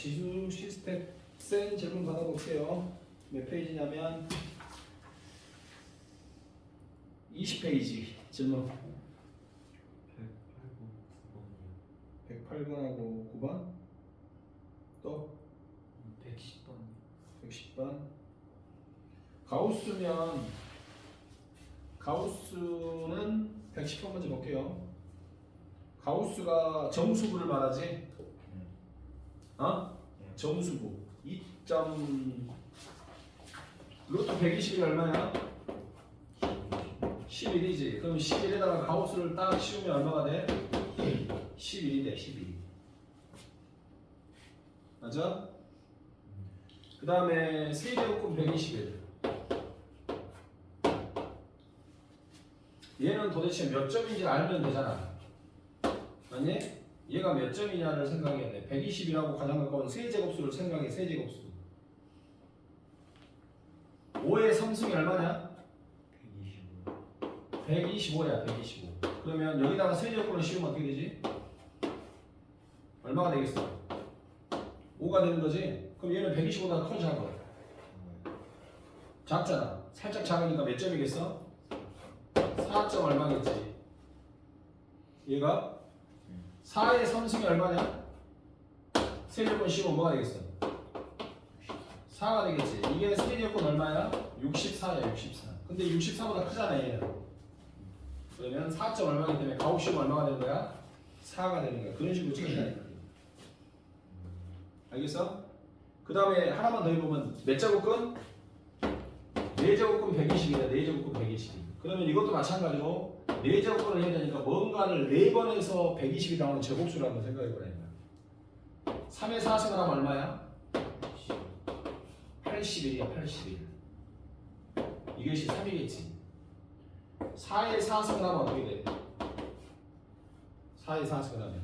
지수 시스템 센 질문 받아볼게요. 몇 페이지냐면 20페이지 질문 108번하고 9번 또 110번 110번 가우스는 110번 먼저 볼게요. 가우스가 정수부를 말하지? 어? 정수부 2점 루트 120이 얼마야? 11이지. 그럼 11에다가 가우스를 딱 씌우면 얼마가 돼? 11이 돼. 11. 맞아? 그 다음에 세제곱근 121. 얘는 도대체 몇 점인지 알면 되잖아. 맞니? 얘가 몇 점이냐를 생각해야 돼. 120이라고 가장 가까운 세제곱수를 생각해. 세제곱수. 5의 상승이 얼마냐? 125야. 125. 그러면 여기다가 세제곱근을 씌우면 어떻게 되지? 얼마가 되겠어? 5가 되는 거지? 그럼 얘는 125보다 커 작아? 작잖아. 살짝 작으니까 몇 점이겠어? 4점 얼마겠지? 얘가 4의 3승이 얼마냐? 세제곱근 씌우면 뭐가 되겠어? 4가 되겠지. 이게 세제곱근 얼마야? 64야. 64. 근데 64보다 크잖아 얘는. 그러면 4점 얼마기 때문에 가우스 씌우면 얼마가 되는 거야? 4가 되는 거야. 그런 식으로 찍는다니까. 알겠어? 그 다음에 하나만 더 해보면 몇 제곱근? 4제곱근 120이다. 4제곱근 120. 그러면 이것도 마찬가지로 4제곱근을 해야 되니까 뭔가를 4번에서 120이 나오는 제곱수를 한번 생각해보라. 3의 4승을 하면 얼마야? 81이야. 81. 이것이 3이겠지. 4의 4승을 하면 어떻게 돼? 4의 4승을 하면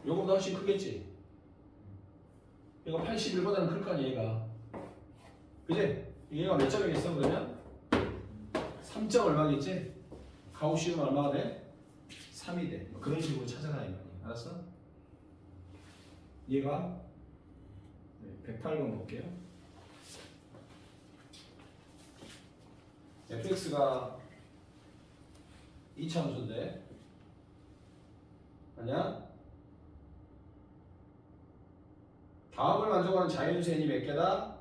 요거보다 훨씬 크겠지? 얘가 81보다는 클 거 아니야 얘가. 그지? 얘가 몇 점이겠어 그러면? 3점 얼마겠지? 가우시우는 얼마가 돼? 3이 돼. 뭐 그런 식으로 찾아라 이 말이야. 알았어? 얘가 108번 볼게요. fx가 2차함수인데 아니야? 다음을 만족하는 자연수의 몇 개다?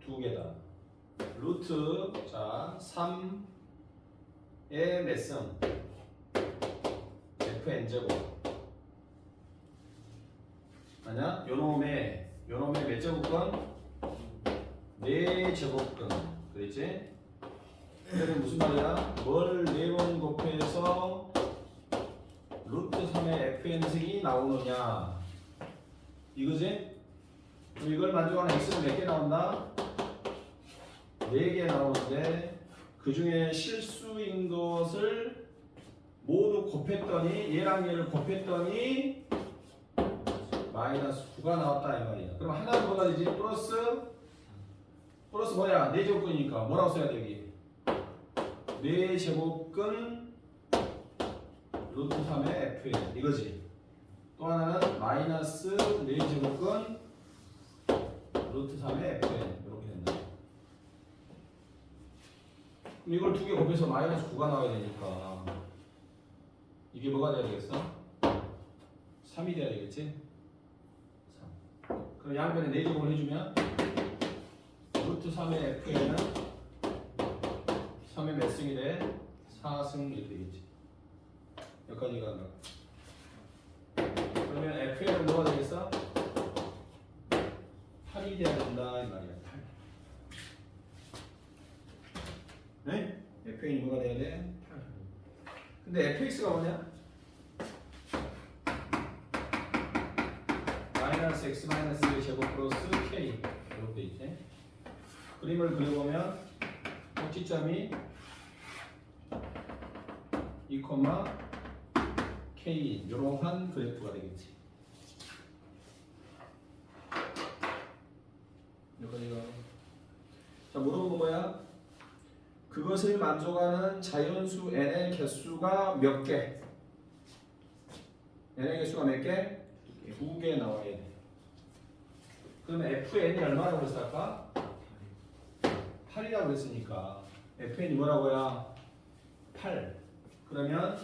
2개다. 루트 자 3의 몇 승? fn제곱 아니야? 요놈의 몇 제곱근? 4제곱근 그랬지? 그러면 무슨 말이야? 뭘 4번 곱해서 루트 3의 fn승이 나오느냐 이거지? 그럼 이걸 만족하는 x는 몇 개 나온다? 4개 나오는데 그 중에 실수인 것을 모두 곱했더니 얘랑 얘를 곱했더니 마이너스 9가 나왔다 이 말이야. 그럼 하나는 뭐가 되지? 플러스 뭐야? 4제곱근이니까 뭐라고 써야 돼 여기? 4제곱근 루트 3의 fn 이거지. 또 하나는 마이너스 4제곱근 루트 3의 fn 이렇게 된다. 그럼 이걸 2개 곱해서 마이너스 9가 나와야 되니까 이게 뭐가 돼야 되겠어? 3이 돼야 되겠지? 3. 그럼 양변에 4제곱을 해주면 루트 3의 fn은 3의 몇 승이 돼? 4승 이렇게 되겠지. 여기까지가 나. 그러면 fn은 뭐가 되겠어? 8이 돼야 된다 이 말이야. 8. 네? fn이 뭐가 돼야 돼? 8. 근데 fx가 뭐냐? 마이너스 x 마이너스 1 제곱 플러스 k 이렇게 돼 있지. 그림을 그려보면 꼭지점이 2, k 이러한 그래프가 되겠지. 여기까지가. 자 물어본 건 뭐야? 그것을 만족하는 자연수 n의 개수가 몇 개? n의 개수가 몇 개? 두 개 나와야 돼. 그러면 FN이 얼마라고 했어 아까? 8이라고 했으니까 FN이 뭐라고요? 8. 그러면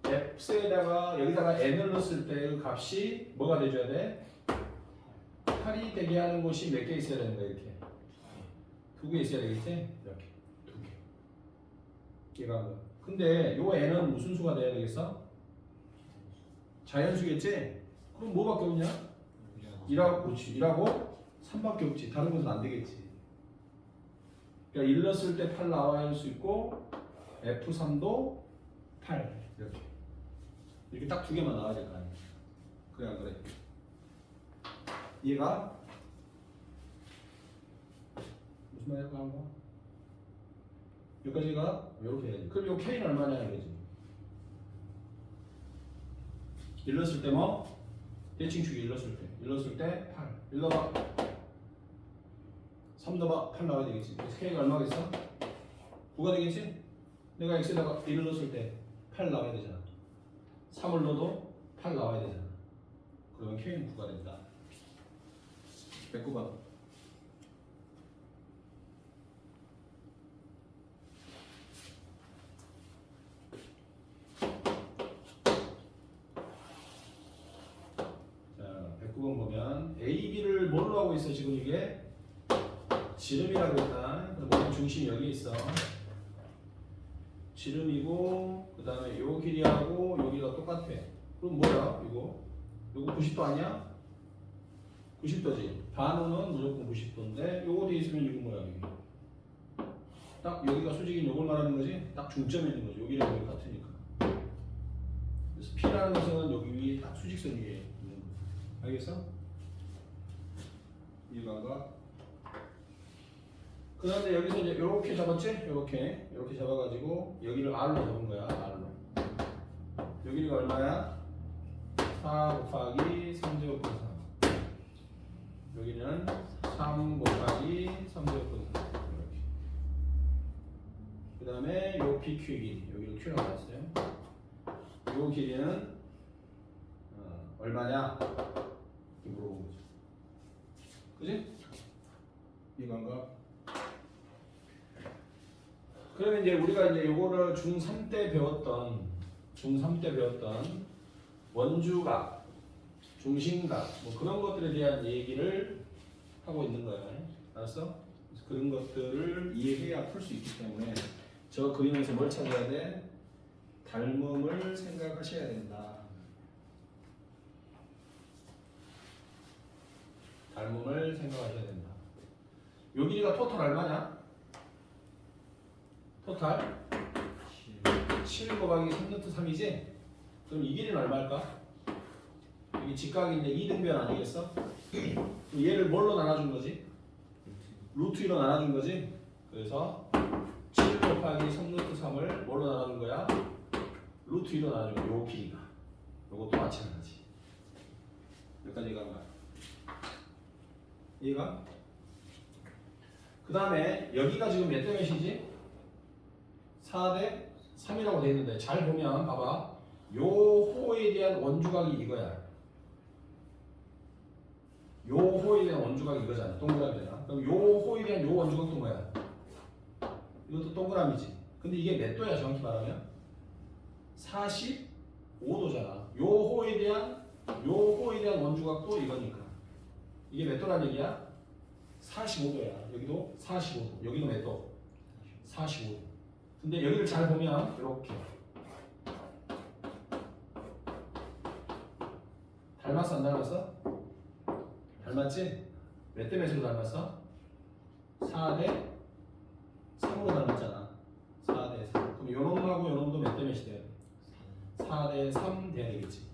X에다가 여기다가 N을 넣었을 때 그 값이 뭐가 돼줘야 돼? 8이 되게 하는 곳이 몇 개 있어야 되는 거야 이렇게? 두 개 있어야 되겠지? 이렇게 두 개. 얘가 뭐? 근데 요 N은 무슨 수가 돼야 되겠어? 자연수겠지? 그럼 뭐밖에 없냐? 1하고 그렇지 1하고 3밖에 없지. 다른 것은 안 되겠지. 그러니까 1 넣었을 때 8 나와야 할 수 있고 F3도 8 이렇게 딱 두 개만 나와야 될 거 아니야. 그래 안 그래? 얘가 무슨 말이야 그거 한거? 여기까지가 이렇게 해야지. 그럼 요 K는 얼마냐 이거지. 1 넣었을 때 뭐? 대칭축이 1 넣었을 때 1 넣었을 때 8 1 넣어봐 3 넣어봐 8 나와야 되겠지. 그래서 K가 얼마겠어? 9가 되겠지? 내가 X에다가 1을 넣었을 때 8 나와야 되잖아. 3을 넣어도 8 나와야 되잖아. 그러면 K는 9가 된다. 109번. 자, 109번 보면 A, B를 뭘로 하고 있어 지금 이게? 지름이라고 했다. 그럼 모든 중심이 여기 있어. 지름이고 그 다음에 요 길이하고 여기가 똑같아. 그럼 뭐야 이거? 요거 90도 아니야? 90도지. 반우는 무조건 90도인데 요거 뒤에 있으면 이거 뭐야 이게? 딱 여기가 수직인 요걸 말하는 거지? 딱 중점에 있는 거지. 여기랑 여기 같으니까. 그래서 P라는 것은 여기 위에 딱 수직선 위에 있는 거. 알겠어? 이해가? 그 다음에 여기서 이제 이렇게 잡았지? 이렇게 잡아가지고 여기를 R로 잡은 거야. R로. 여기가 얼마야? 4 곱하기 3제곱분 3. 여기는 3 곱하기 3제곱분 3. 이렇게. 그 다음에 요 PQ 길이 여기를 Q라고 했어요. 요 길이는 얼마냐? 이렇게 물어본 거죠. 그지? 이건가? 그러면 이제 우리가 이제 요거를 중3 때 배웠던 원주각, 중심각 뭐 그런 것들에 대한 얘기를 하고 있는 거야. 알았어? 그래서 그런 것들을 이해해야 풀 수 있기 때문에 저 그림에서 뭘 찾아야 돼? 닮음을 생각하셔야 된다. 닮음을 생각하셔야 된다. 요 길이가 토탈 얼마냐? 토탈 7 곱하기 3루트 3이지? 그럼 이 길이는 얼마일까? 이게 직각인데 2등변 아니겠어? 얘를 뭘로 나눠준 거지? 루트 2로 나눠준 거지? 그래서 7 곱하기 3루트 3을 뭘로 나눠준 거야? 루트 2로 나눠준 거야. 요 길이가. 요것도 마찬가지. 여기까지 간 거야. 이해가? 그 다음에 여기가 지금 몇 대 몇이지? 4대 3이라고 되어 있는데 잘 보면 봐봐. 요 호에 대한 원주각이 이거야. 요 호에 대한 원주각이 이거잖아. 동그라미잖아. 그럼 요 호에 대한 요 원주각도 뭐야? 이것도 동그라미지. 근데 이게 몇 도야 정확히 말하면? 45도잖아. 요 호에 대한 원주각도 이거니까. 이게 몇 도란 얘기야? 45도야. 여기도 45도. 여기도 몇 도? 45도. 근데 여기를 잘 보면 이렇게 닮았어 안 닮았어? 닮았지? 몇 대 몇으로 닮았어? 4대 3으로 닮았잖아. 4대 3. 그럼 요놈하고 요놈도 몇 대 몇이 돼야 돼? 4대 3 돼야 되겠지.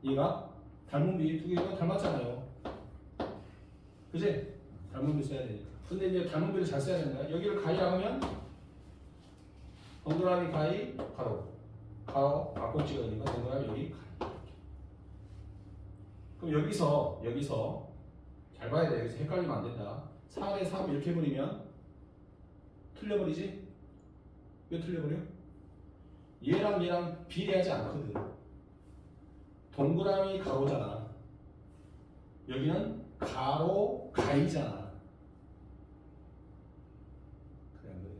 얘가 닮은 비 두 개가 닮았잖아요. 그지? 닮은 비 써야 되니까. 근데 이제 닮은 비를 잘 써야 된다. 여기를 가이라 하면 동그라미 가이 가로 앞꼭지가 있으니까 동그라미 여기 가이. 그럼 여기서 잘 봐야 돼. 여기서 헷갈리면 안 된다. 4대 3 이렇게 해버리면 틀려버리지? 왜 틀려버려? 얘랑 비례하지 않거든. 동그라미 가로잖아. 여기는 가로 가이잖아. 그래 안 그래?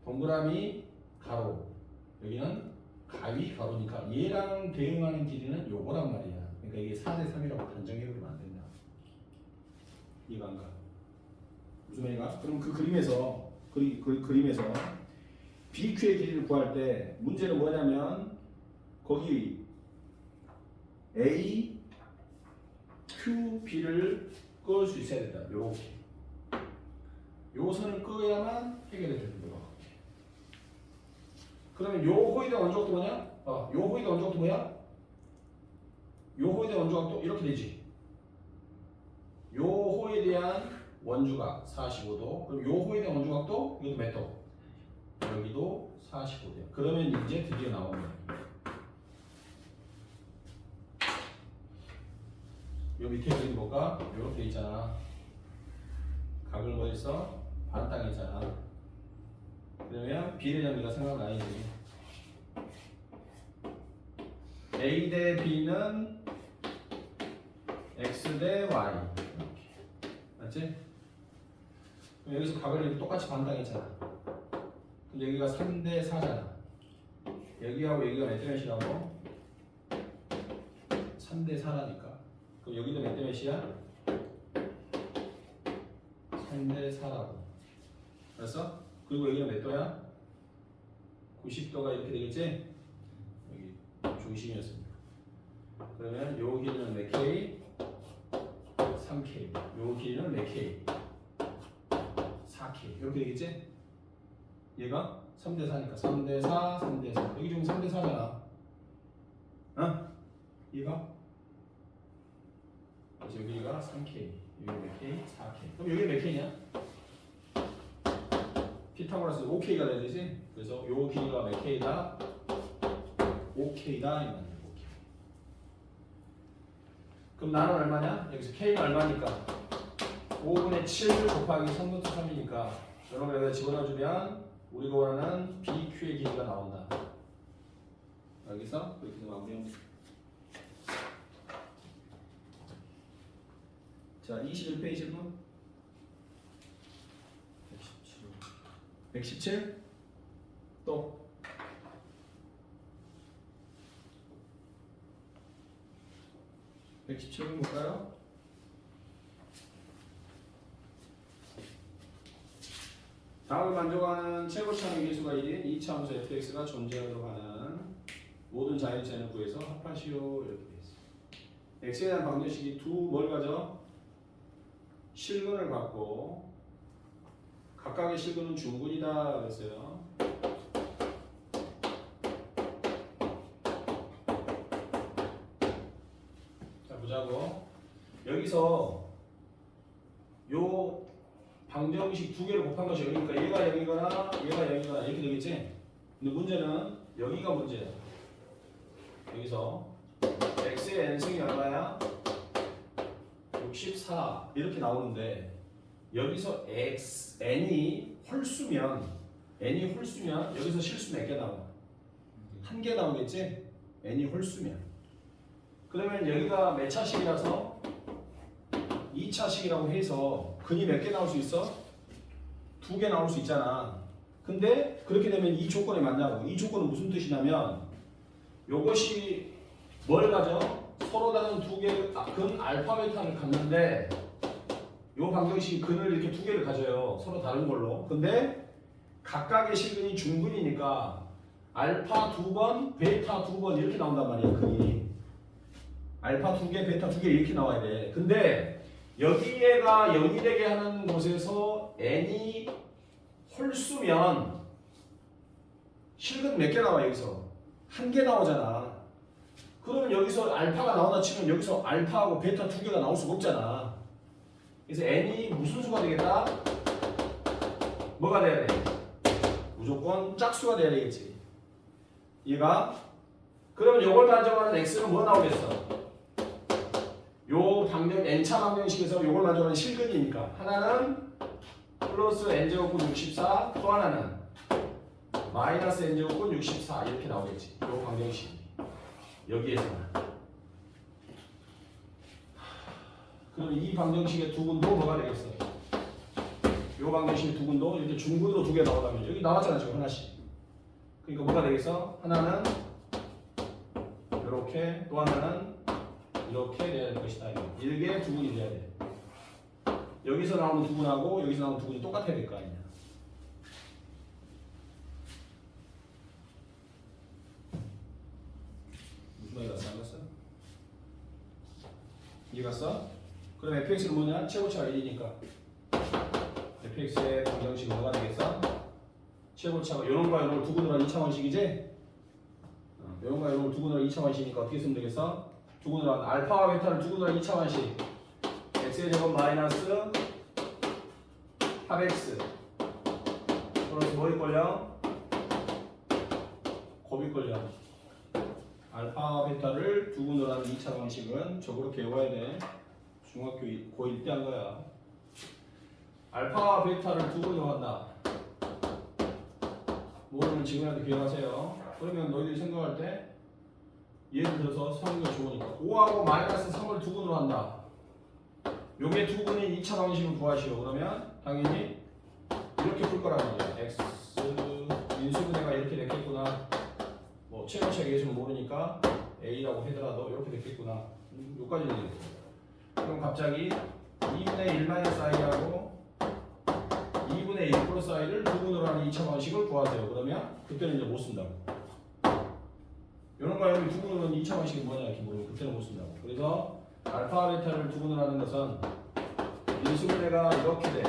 동그라미 가로. 여기는 가위 가로니까 얘랑 대응하는 길이는 요거란 말이야. 그러니까 이게 4대 3이라고 단정해버리면 안 된다. 이해가 안 가? 무슨 말인가? 그럼 그 그림에서 그림에서 BQ의 길이를 구할 때 문제는 뭐냐면 거기 A, Q, B를 그을 수 있어야 된다. 요렇게. 요 선을 그어야만 해결해 주는 거야. 그러면 요 호의대 원조각도 뭐냐? 요 호의대 원조각도 뭐야? 요 호의대 원조각도 이렇게 되지. 요 호에 대한 원주각 45도. 그럼 요 호에 대한 원주각도 이것도 몇 도? 여기도 45도. 그러면 이제 드디어 나오는 거야. 요 밑에 그림 볼까? 요렇게 있잖아. 각을 뭐 했어? 반땅했잖아. 그러면 비례정리가 생각나야지. A 대 B는 X 대 Y. 이렇게. 맞지? 그럼 여기서 각을 이렇게 똑같이 반땅했잖아. 그럼 여기가 3 대 4잖아. 여기하고 여기가 몇 대 몇이라고? 3 대 4라니까. 그럼 여기도 몇 대 몇이야? 3 대 4라고. 알았어? 그리고 여기는 몇 도야? 90도가 이렇게 되겠지? 여기 중심이었습니다. 그러면 요 길이는 몇 K? 3K. 요 길이는 몇 K? 4K. 이렇게 되겠지? 얘가 3대 4니까 3대 4, 3대 4. 여기 지금 3대 4잖아. 어? 얘가? 그래서 여기가 3K. 여기 몇 K? 4K. 그럼 여기 몇 K냐? 피타고라스 5K가 돼야 되지? 그래서 요 길이가 몇 K다? 5K다 이 말이야. 5K. 그럼 나는 얼마냐? 여기서 K는 얼마니까? 5분의 7 곱하기 3분의 3이니까 여러분 여기다 집어넣어주면 우리가 원하는 BQ의 길이가 나온다. 여기서 그렇게 마무리하면 돼. 자, 21페이지로 117 또 번 볼까요? 다음을 만족하는 최고차의 계수가 1인 2차함수 fx가 존재하도록 하는 모든 자연체는 구해서 합하시오. 이렇게 되어 있어요. x에 대한 방정식이 뭘 가져? 실근을 갖고 각각의 실근은 중근이다 그랬어요. 자 보자고. 여기서 요 방정식 두 개를 곱한 것이 0이니까 얘가 0이거나 얘가 0이거나 이렇게 되겠지? 근데 문제는 여기가 문제야. 여기서 x의 n승이 얼마야? 64 이렇게 나오는데 여기서 n이 홀수면 여기서 실수 몇 개 나와? 한 개 나오겠지? n이 홀수면. 그러면 여기가 몇 차식이라서 2차식이라고 해서 근이 몇 개 나올 수 있어? 2개 나올 수 있잖아. 근데 그렇게 되면 이 조건에 맞냐고. 이 조건은 무슨 뜻이냐면 요것이 뭘 가져? 서로 다른 두 개 근 알파 베타를 갖는데 요 방정식이 근을 이렇게 두 개를 가져요. 서로 다른 걸로. 근데 각각의 실근이 중근이니까 알파 두 번, 베타 두 번 이렇게 나온단 말이야. 근이 알파 두 개, 베타 두 개 이렇게 나와야 돼. 근데 여기에가 0이 되게 하는 곳에서 n이 홀수면 실근 몇 개 나와? 여기서 한 개 나오잖아. 그러면 여기서 알파가 나온다 치면 여기서 알파하고 베타 두 개가 나올 수가 없잖아. 그래서 n이 무슨 수가 되겠다? 뭐가 돼야 돼? 무조건 짝수가 돼야 되겠지. 얘가 그러면 이걸 가져가는 x는 뭐 나오겠어? 요 방정 n차 방정식에서 요걸 가져가는 실근이니까 하나는 플러스 n제곱근 64, 또 하나는 마이너스 n제곱근 64 이렇게 나오겠지. 요 방정식. 여기에서만. 그럼 이 방정식의 두근도 뭐가 되겠어? 이 방정식의 두근도 이렇게 중근으로 두 개 나오다면 여기 나왔잖아 지금 하나씩. 그러니까 뭐가 되겠어? 하나는 이렇게 또 하나는 이렇게 돼야 될 것이다. 이게 두근이 돼야 돼. 여기서 나오는 두근하고 여기서 나오는 두근이 똑같아야 될 거 아니냐. 무슨 말이 갔어? 안 갔어? 이해갔어? 그럼 fx는 뭐냐? 최고차가 1이니까 fx의 방정식은 뭐가 되겠어? 최고차가 요런과 요런을 두근으로 한 2차원식이지? 요런과 요런을 두근으로 한 2차원식이니까 어떻게 쓰면 되겠어? 두근으로 한 알파와 베타를 두근으로 한 2차원식 x의 제곱 마이너스 합x 플러스 뭐일걸요? 곱일걸요. 알파와 베타를 두근으로 하는 2차 방식은 저거로 배워야 돼. 중학교 고1 때 한 거야. 알파와 베타를 두근으로 한다. 모르면 지금이라도 기억하세요. 그러면 너희들이 생각할 때 예를 들어서 성격 좋으니까 5하고 마이너스 3을 두근으로 한다. 요게 두근인 2차 방식을 구하시오. 그러면 당연히 이렇게 풀 거란 말이야. x 인수분해가 이렇게 됐겠구나. 뭐 최고차 예수는 모르니까 a라고 하더라도 이렇게 됐겠구나. 여기까지는 되겠고. 그럼 갑자기 2분의 1 마이너스 i하고 2분의 1 플러스 i를 두근으로 하는 2차 방식을 구하세요. 그러면 그때는 이제 못 쓴다고. 이런 거 여기 두근으로 하는 2차 방식이 뭐냐 이렇게 물으면 그때는 못 쓴다고. 그래서 알파 베타를 두근으로 하는 것은 인수분해가 이렇게 돼.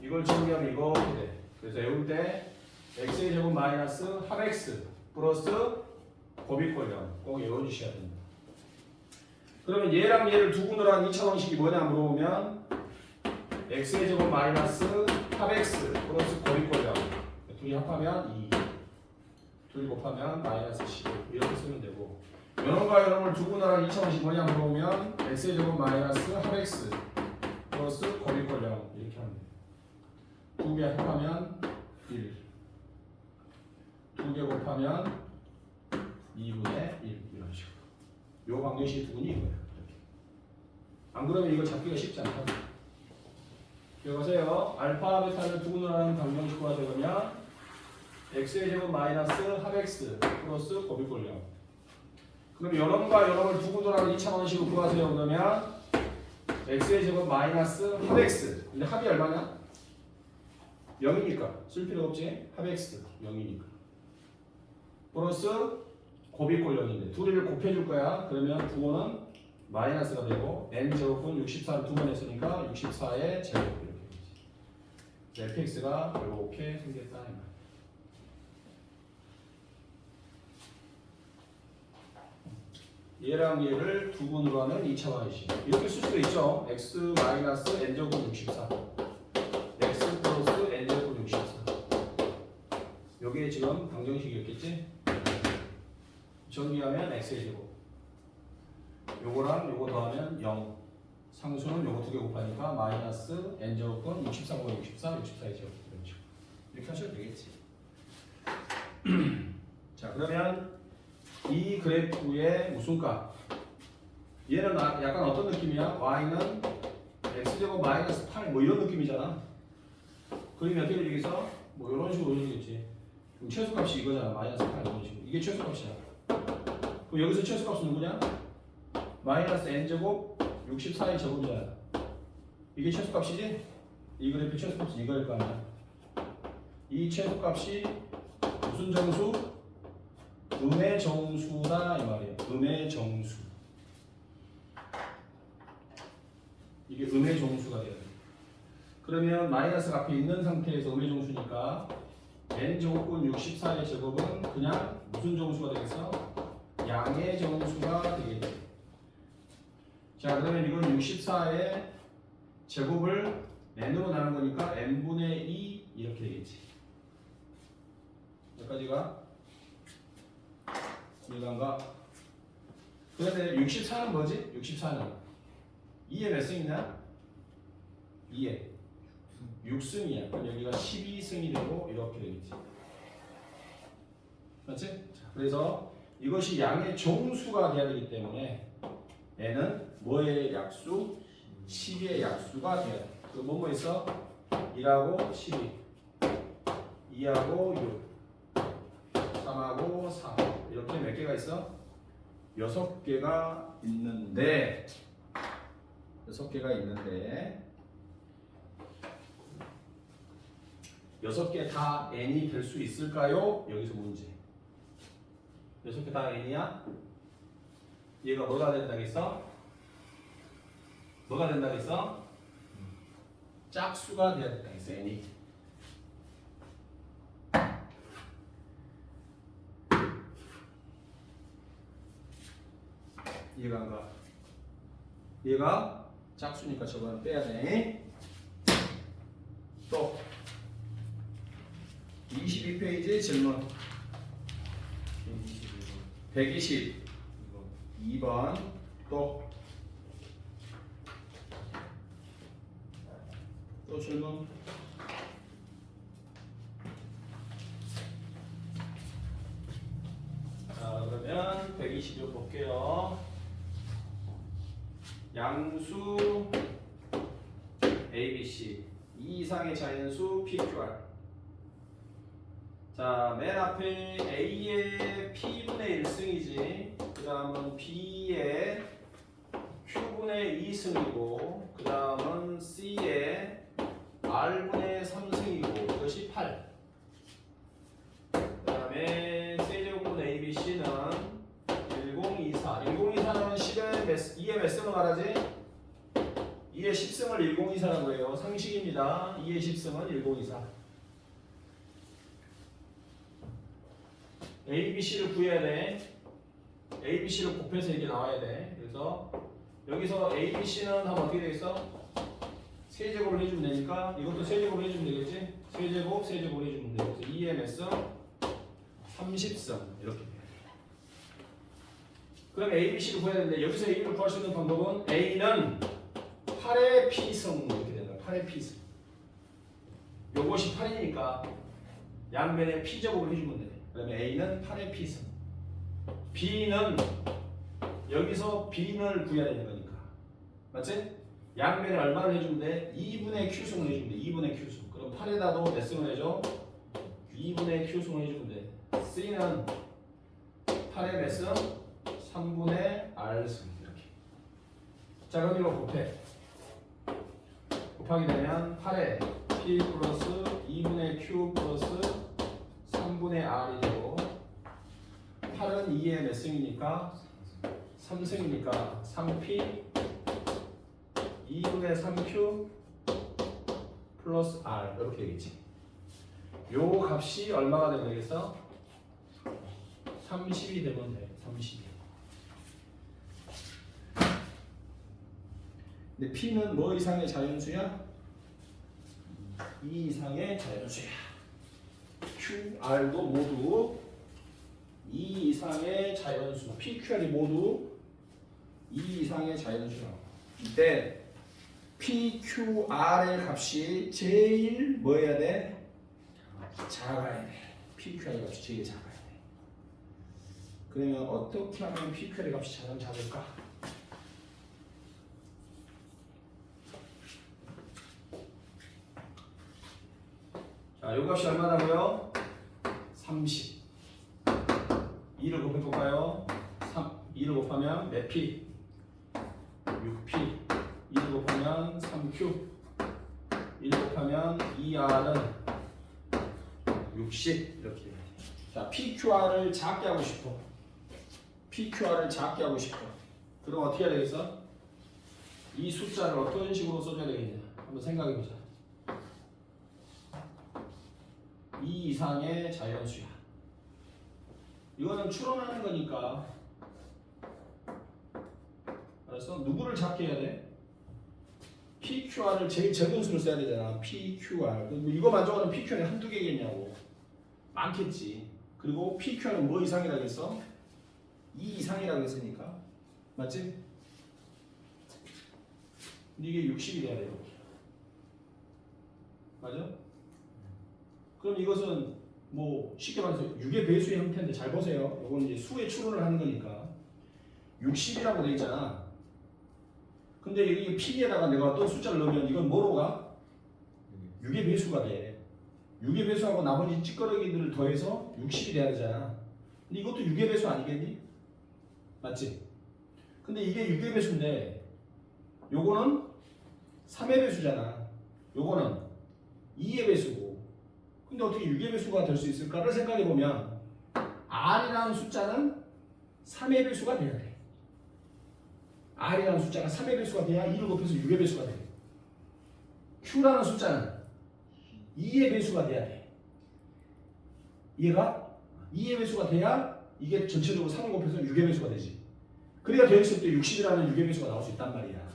이걸 정리하면 이렇게 돼. 그래서 외울 때 x의 제곱 마이너스 합x 플러스 곱이꼴령 꼭 외워주셔야 됩니다. 그러면 얘랑 얘를 두근으로 한 2차 방식이 뭐냐 물어보면 x의 제곱 마이너스 합x 플러스 곱이꼴령 둘이 합하면 2 둘이 곱하면 마이너스 15 이렇게 쓰면 되고 이런과 이런을 두근으로 한 2차 방식이 뭐냐 물어보면 x의 제곱 마이너스 합x 플러스 곱이꼴령 이렇게 하면 돼요. 두 개 합하면 1 두 개 곱하면 2분의 1 이런 식으로. 요 방정식의 두근이 이거예요. 이렇게. 안 그러면 이거 잡기가 쉽지 않다. 기억하세요. 알파 베타를 두근으로 하는 방정식 구하세요. 그러면 x의 제곱 마이너스 합x 플러스 곱이꼴령. 그럼 요런과 요런을 두근으로 하는 2차 방식으로 구하세요. 그러면 x의 제곱 마이너스 합x. 근데 합이 얼마냐? 0이니까 쓸 필요 없지. 합x 0이니까. 플러스 곱이꼴령인데 두 개를 곱해줄 거야. 그러면 부호는 마이너스가 되고 n제곱은 64를 두 번 했으니까 64의 제곱 이렇게 되지. fx가 이렇게 생겼다. 얘랑 얘를 두근으로 하는 2차 방식. 이렇게 쓸 수도 있죠. x 마이너스 n제곱은 64 x 플러스 n제곱은 64 요게 지금 방정식이었겠지? 정리하면 x의 제곱 요거랑 요거 더하면 0 상수는 요거 두 개 곱하니까 마이너스 n제곱은 63과 64 64의 제곱 이렇게 하셔도 되겠지. 자 그러면 이 그래프의 무슨값 얘는 약간 어떤 느낌이야? y는 x제곱 마이너스 8 뭐 이런 느낌이잖아. 그러면 어떻게 되겠어? 뭐 이런 식으로 올려주겠지. 그럼 최소값이 이거잖아. 마이너스 8 이런 식으로. 이게 최소값이야. 그럼 여기서 최소값은 누구냐? 마이너스 n제곱 64의 제곱이잖아. 이게 최소값이지? 이 그래프 최소값이 이거일 거 아니야. 이 최소값이 무슨 정수? 음의 정수다 이 말이에요. 음의 정수. 이게 음의 정수가 돼요. 그러면 마이너스가 앞에 있는 상태에서 음의 정수니까 n제곱분 64의 제곱은 그냥 무슨 정수가 되겠어? 양의 정수가 되겠지. 자 그러면 이건 64의 제곱을 n으로 나눈 거니까 n분의 2 이렇게 되겠지. 여기까지가 이해간가? 그런데 64는 뭐지? 64는 2에 몇 승이냐? 2에 6승이야. 그럼 여기가 12승이 되고 이렇게 되겠지. 맞지? 자, 그래서 이것이 양의 정수가 돼야 되기 때문에 n은 뭐의 약수? 12의 약수가 돼야 돼. 그 뭐뭐 있어? 1하고 12, 2하고 6, 3하고 4 이렇게 몇 개가 있어? 6개가 있는데 6개가 있는데 6개 다 n이 될 수 있을까요? 여기서 문제. 6개 다 n이야? 얘가 뭐가 된다겠어? 뭐가 된다겠어? 짝수가 돼야 된다겠어 n이. 이해가 안 가? 얘가 짝수니까 저거는 빼야 돼. 또 22페이지 질문 122번 또 질문 자 그러면 122번 볼게요. 양수 ABC 2 이상의 자연수 PQR. 자, 맨 앞에 A의 P분의 1승이지. 그 다음은 B의 Q분의 2승이고, 그 다음은 C의 R분의 3승이고, 이것이 8. 그 다음에 세제곱분 ABC는 1024. 1024는 2의 몇 승을 말하지? 2의 10승을 1024라고 해요. 상식입니다. 2의 10승은 1024. ABC를 구해야 돼. ABC를 곱해서 이게 나와야 돼. 그래서 여기서 ABC는 하면 어떻게 되겠어? 세제곱을 해주면 되니까 이것도 세제곱을 해주면 되겠지? 세제곱을 해주면 돼. 그래서 2의 몇 승? 30승. 이렇게. 그럼 ABC를 구해야 되는데 여기서 A를 구할 수 있는 방법은 A는 8의 P승 이렇게 된다. 8의 P승. 요것이 8이니까 양변에 P제곱을 해주면 돼. 그다음에 A는 8의 P승. B는 여기서 B를 구해야 되는 거니까. 맞지? 양변에 얼마를 해주면 돼? 2분의 Q승을 해주면 돼. 2분의 Q승. 그럼 8에다도 몇 승을 해줘? 2분의 Q승을 해주면 돼. C는 8의 몇 승? 3분의 R승. 이렇게. 자 그럼 이거 곱해. 곱하게 되면 8에 P 플러스 2분의 Q 플러스 3분의 R이 되고 8은 2의 몇 승이니까 3승이니까 3P 2분의 3Q 플러스 R 이렇게 되겠지. 요 값이 얼마가 되면 되겠어? 30이 되면 돼. 30이. 근데 P는 뭐 이상의 자연수야? 2 이상의 자연수야. Q, R도 모두 2 이상의 자연수. P, Q, R이 모두 2 이상의 자연수라고. 이때 P, Q, R의 값이 제일 뭐 해야 돼? 작아야 돼. P, Q, R의 값이 제일 작아야 돼. 그러면 어떻게 하면 P, Q, R의 값이 작을까? 자, 요 값이 얼마라고요? 30. 2를 곱해볼까요? 2를 곱하면 몇 P? 6P. 2를 곱하면 3Q. 1을 곱하면 2R은 60. 이렇게 돼요. 자, PQR을 작게 하고 싶어. PQR을 작게 하고 싶어. 그럼 어떻게 해야 되겠어? 이 숫자를 어떤 식으로 써줘야 되겠냐? 한번 생각해보자. 2 이상의 자연수야. 이거는 추론하는 거니까. 알았어? 누구를 작게 해야 돼? PQR을 제일 적은 수를 써야 되잖아. PQR. 이거 만족하는 PQR이 한두 개겠냐고. 많겠지. 그리고 PQR은 뭐 이상이라고 했어? 2 이상이라고 했으니까. 맞지? 근데 이게 60이 돼야 돼요. 맞아? 그럼 이것은 뭐 쉽게 말해서 6의 배수의 형태인데 잘 보세요. 이건 이제 수의 추론을 하는 거니까 60이라고 돼 있잖아. 근데 여기 P에다가 내가 어떤 숫자를 넣으면 이건 뭐로 가? 6의 배수가 돼. 6의 배수하고 나머지 찌꺼러기들을 더해서 60이 돼야 되잖아. 근데 이것도 6의 배수 아니겠니? 맞지? 근데 이게 6의 배수인데 요거는 3의 배수잖아. 요거는 2의 배수고. 근데 어떻게 6의 배수가 될 수 있을까를 생각해 보면 R이라는 숫자는 3의 배수가 돼야 돼. R이라는 숫자가 3의 배수가 돼야 2를 곱해서 6의 배수가 돼. Q라는 숫자는 2의 배수가 돼야 돼. 이해가? 2의 배수가 돼야 이게 전체적으로 3을 곱해서 6의 배수가 되지. 그래야 되었을 때 60이라는 6의 배수가 나올 수 있단 말이야.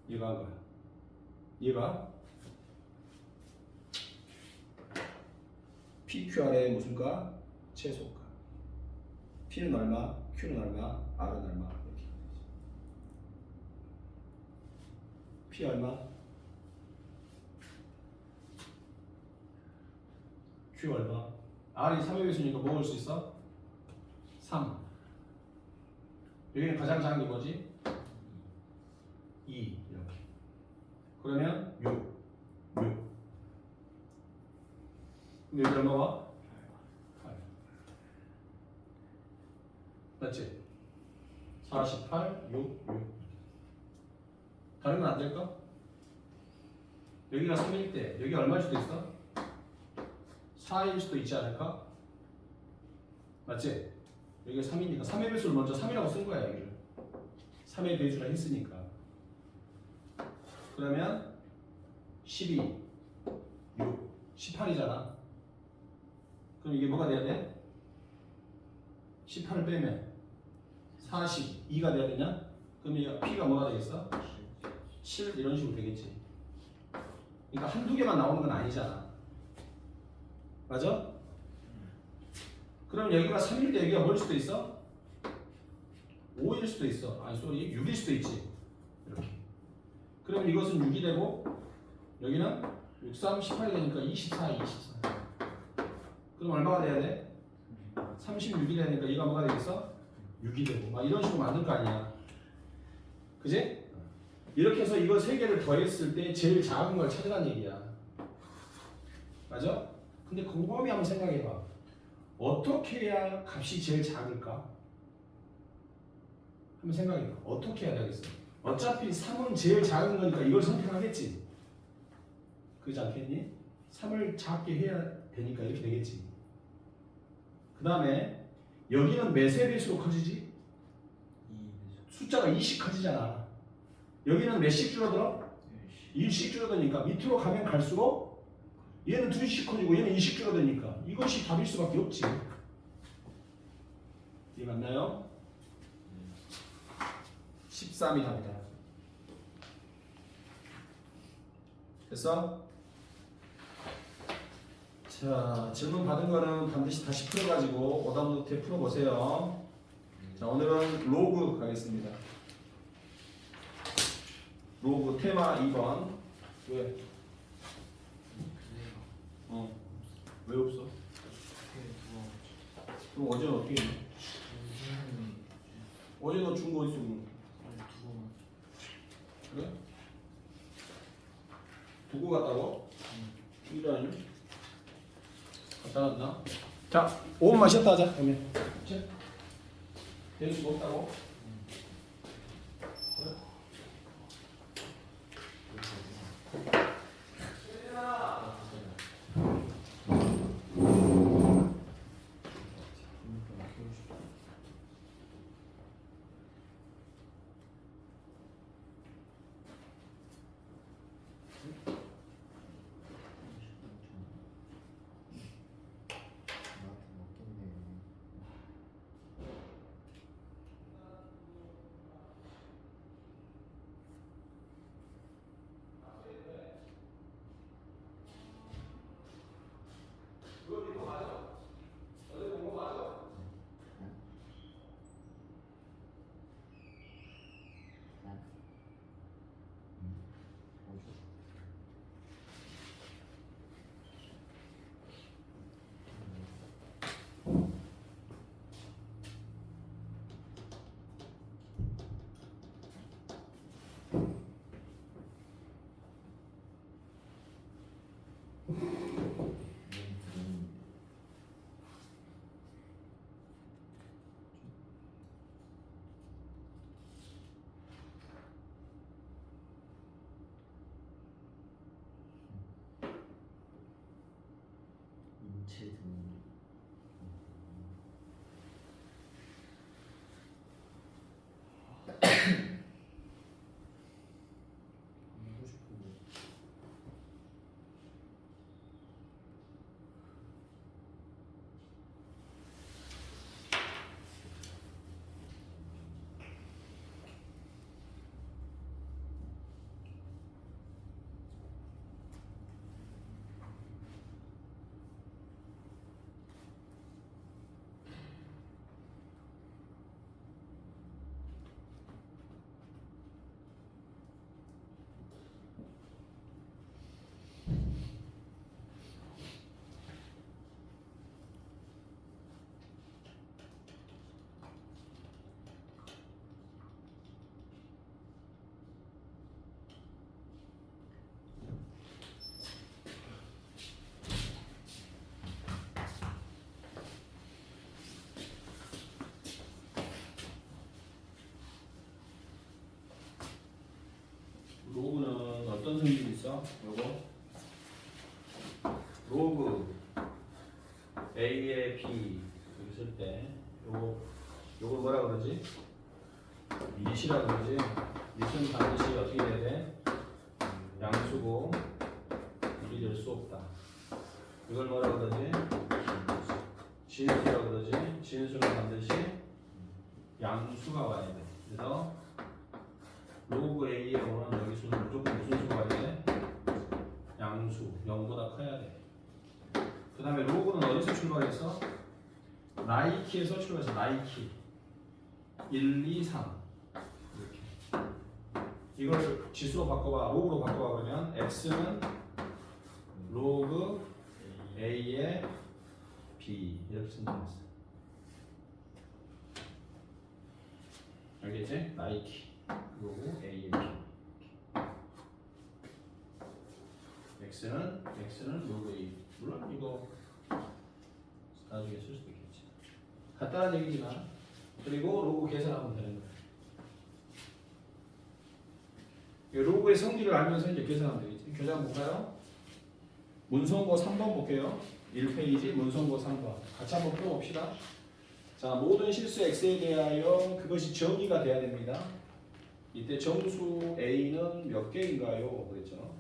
이해가 한 거야. 이해가? PQR의 무슨 가? 최소가. P는 얼마? Q는 얼마? R은 얼마? 이렇게. P 얼마? Q 얼마? R이 3의 배수니까 뭐 올 수 있어? 3. 여기는 가장 작은 게 뭐지? 2 이렇게. 그러면 6. 6. 근데 여기 얼마와? 8. 맞지? 48, 6, 6. 다른 건 안 될까? 여기가 3일 때 여기 얼마일 수도 있어? 4일 수도 있지 않을까? 맞지? 여기가 3이니까 3의 배수를 먼저 3이라고 쓴 거야 여기를. 3의 배수라 했으니까. 그러면 12, 6, 18이잖아. 그럼 이게 뭐가 돼야 돼? 18을 빼면 42가 돼야 되냐? 그럼 이 P가 뭐가 되겠어? 7 이런 식으로 되겠지. 그러니까 한두 개만 나오는 건 아니잖아. 맞아? 그럼 여기가 3일 때 여기가 뭐일 수도 있어? 5일 수도 있어. 아니 쏘리 6일 수도 있지. 이렇게. 그럼 이것은 6이 되고 여기는 6, 3, 18이 되니까 24, 24. 그럼 얼마가 돼야 돼? 36이 되니까 이가 뭐가 되겠어? 6이 되고 막 이런 식으로 만들 거 아니야. 그지? 이렇게 해서 이거 세 개를 더했을 때 제일 작은 걸 찾으라는 얘기야. 맞아? 근데 곰곰이 한번 생각해봐. 어떻게 해야 값이 제일 작을까? 한번 생각해봐. 어떻게 해야 되겠어? 어차피 3은 제일 작은 거니까 이걸 선택하겠지. 그렇지 않겠니? 3을 작게 해야 되니까 이렇게 되겠지. 그 다음에 여기는 몇의 배수로 커지지? 숫자가 2씩 커지잖아. 여기는 몇씩 줄어들어? 1씩 줄어드니까 밑으로 가면 갈수록 얘는 2씩 커지고 얘는 2씩 줄어드니까 이것이 답일 수밖에 없지. 이해 맞나요? 13이 답이다. 됐어? 자, 질문 받은 거는 반드시 다시 풀어가지고 오답노트에 풀어보세요. 자, 오늘은 로그 가겠습니다. 로그 테마 2번. 왜? 왜 없어? 그럼 어제는 어떻게 했니? 어제 너 준 거 있어? 그래? 두고 갔다고? 이라니? 갖다 놨나? 자, 5분만 쉬었다 하자. 그러면. 될수 없다고? 그래? 전체 등 하고 싶은데. 로그는 어떤 성질이 있어? 요거 로그 A에 B 여기 쓸 때 요걸 뭐라 그러지? 밑이라 그러지? 밑은 반드시 어떻게 돼야 돼? 양수고 일이 될 수 없다. 이걸 뭐라 그러지? 진수라 그러지? 진수는 반드시 양수가 와야 돼. 그래서 로그 A에 오는 여기 수는 무조건 무슨 수가 와야 돼? 양수, 0보다 커야 돼. 그 다음에 로그는 어디서 출발했어? 나이키에서 출발해서 나이키 1, 2, 3 이렇게. 이걸 지수로 바꿔봐, 로그로 바꿔봐. 그러면 x는 로그 A에 B 이렇게 쓴다고 했어. 알겠지? 나이키 로그 A에 B. x는 로그 A. 물론 이거 나중에 쓸 수도 있겠지. 간단한 얘기지만 그리고 로그 계산하면 되는 거야. 이 로그의 성질을 알면서 이제 계산하면 되겠지. 교재 한번 볼까요? 문성고 3번 볼게요. 1페이지 문성고 3번. 같이 한번 풀어봅시다. 자, 모든 실수 x에 대하여 그것이 정의가 돼야 됩니다. 이때 정수 a는 몇 개인가요? 그랬죠.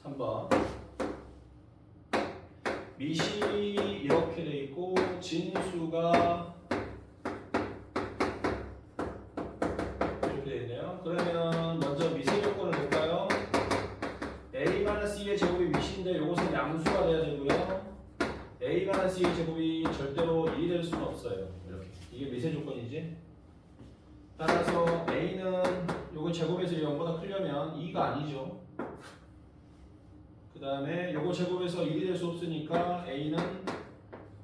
3번. 밑이 이렇게 돼 있고 진수가 이렇게 돼 있네요. 그러면 먼저 미세 조건을 볼까요? a-2의 제곱이 밑인데 이것은 양수가 돼야 되고요. a-2의 제곱이 절대로 1이 될 수는 없어요. 이렇게. 이게 미세 조건이지. 따라서 a는 요거 제곱에서 0보다 크려면 2가 아니죠. 그 다음에 요거 제곱에서 1이 될 수 없으니까 a는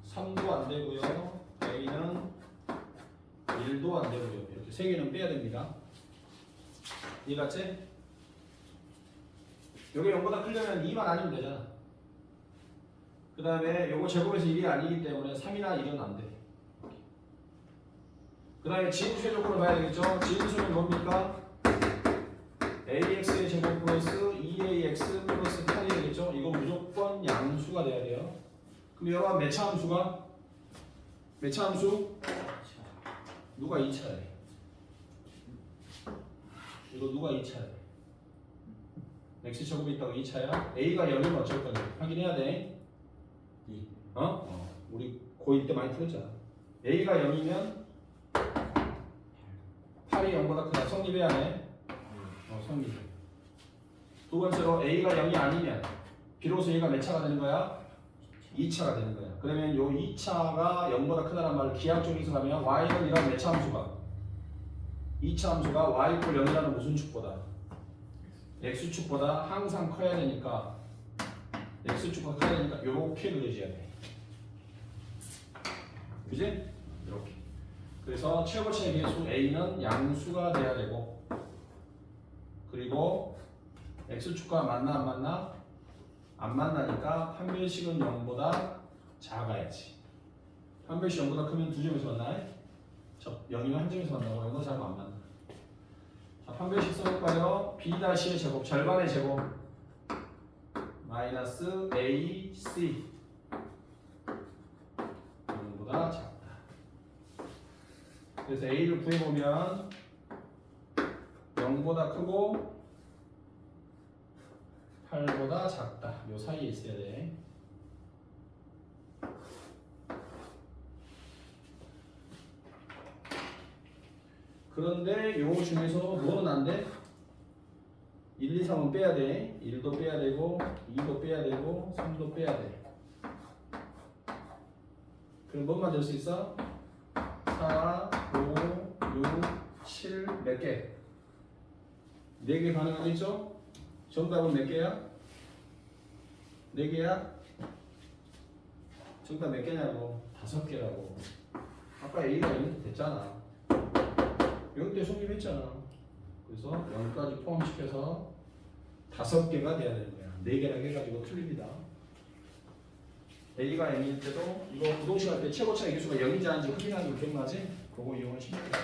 3도 안 되고요. a는 1도 안 되고요. 이렇게 세 개는 빼야 됩니다. 이해갔지? 요게 0보다 크려면 2만 아니면 되잖아. 그 다음에 요거 제곱에서 1이 아니기 때문에 3이나 1은 안 돼. 그 다음에 진수의 조건을 봐야 되겠죠? 진수는 뭡니까? ax의 제곱 플러스 2ax 플러스 8이 되겠죠? 이거 무조건 양수가 돼야 돼요. 그럼 여러분 몇 차 함수가? 몇 차 함수? 누가 2차래? 이거 누가 2차래? x 제곱이 있다고 2차야? a가 0이면 어쩔 거냐? 확인해야 돼. 우리 고1 때 많이 풀었잖아. a가 0이면 8이 0보다 크다. 성립해야 해. 성립. 두 번째로 a가 0이 아니면 비로소 얘가 몇 차가 되는 거야? 2차가 되는 거야. 그러면 요 2차가 0보다 크다는 말을 기하학적으로 해석하면 y는 이런 몇 차 함수가? 2차 함수가 y = 0이라는 무슨 축보다? x축보다 항상 커야 되니까 x축보다 커야 되니까 요렇게 그려줘야 돼. 그지? 이렇게. 그래서 최고치의 개수 a는 양수가 돼야 되고 그리고 x축과 만나 안 만나? 안 만나니까 판별식은 0보다 작아야지. 판별식 0보다 크면 두 점에서 만나요? 0이면 한 점에서 만나고 0보다 작으면 안 만나. 자, 판별식 써볼까요? b-의 제곱, 절반의 제곱 마이너스 ac 8보다 작다. 그래서 A를 구해보면 0보다 크고 8보다 작다. 요 사이에 있어야 돼. 그런데 요 중에서 뭐는 안 돼? 1, 2, 3은 빼야 돼. 1도 빼야 되고 2도 빼야 되고 3도 빼야 돼. 그럼 뭐만 될 수 있어? 4, 5, 6, 7 몇 개? 4개 가능하겠죠? 정답은 몇 개야? 4개야? 정답 몇 개냐고? 5개라고. 아까 A가 0이 됐잖아. 0대 성립했잖아. 그래서 0까지 포함시켜서 5개가 돼야 되는 거야. 4개라 해가지고 틀립니다. A가 M일 때도 이거 부동식 할 때 최고차의 개수가 0인지 아닌지 확인하는 거 기억나지? 그거 이용하시면 돼요.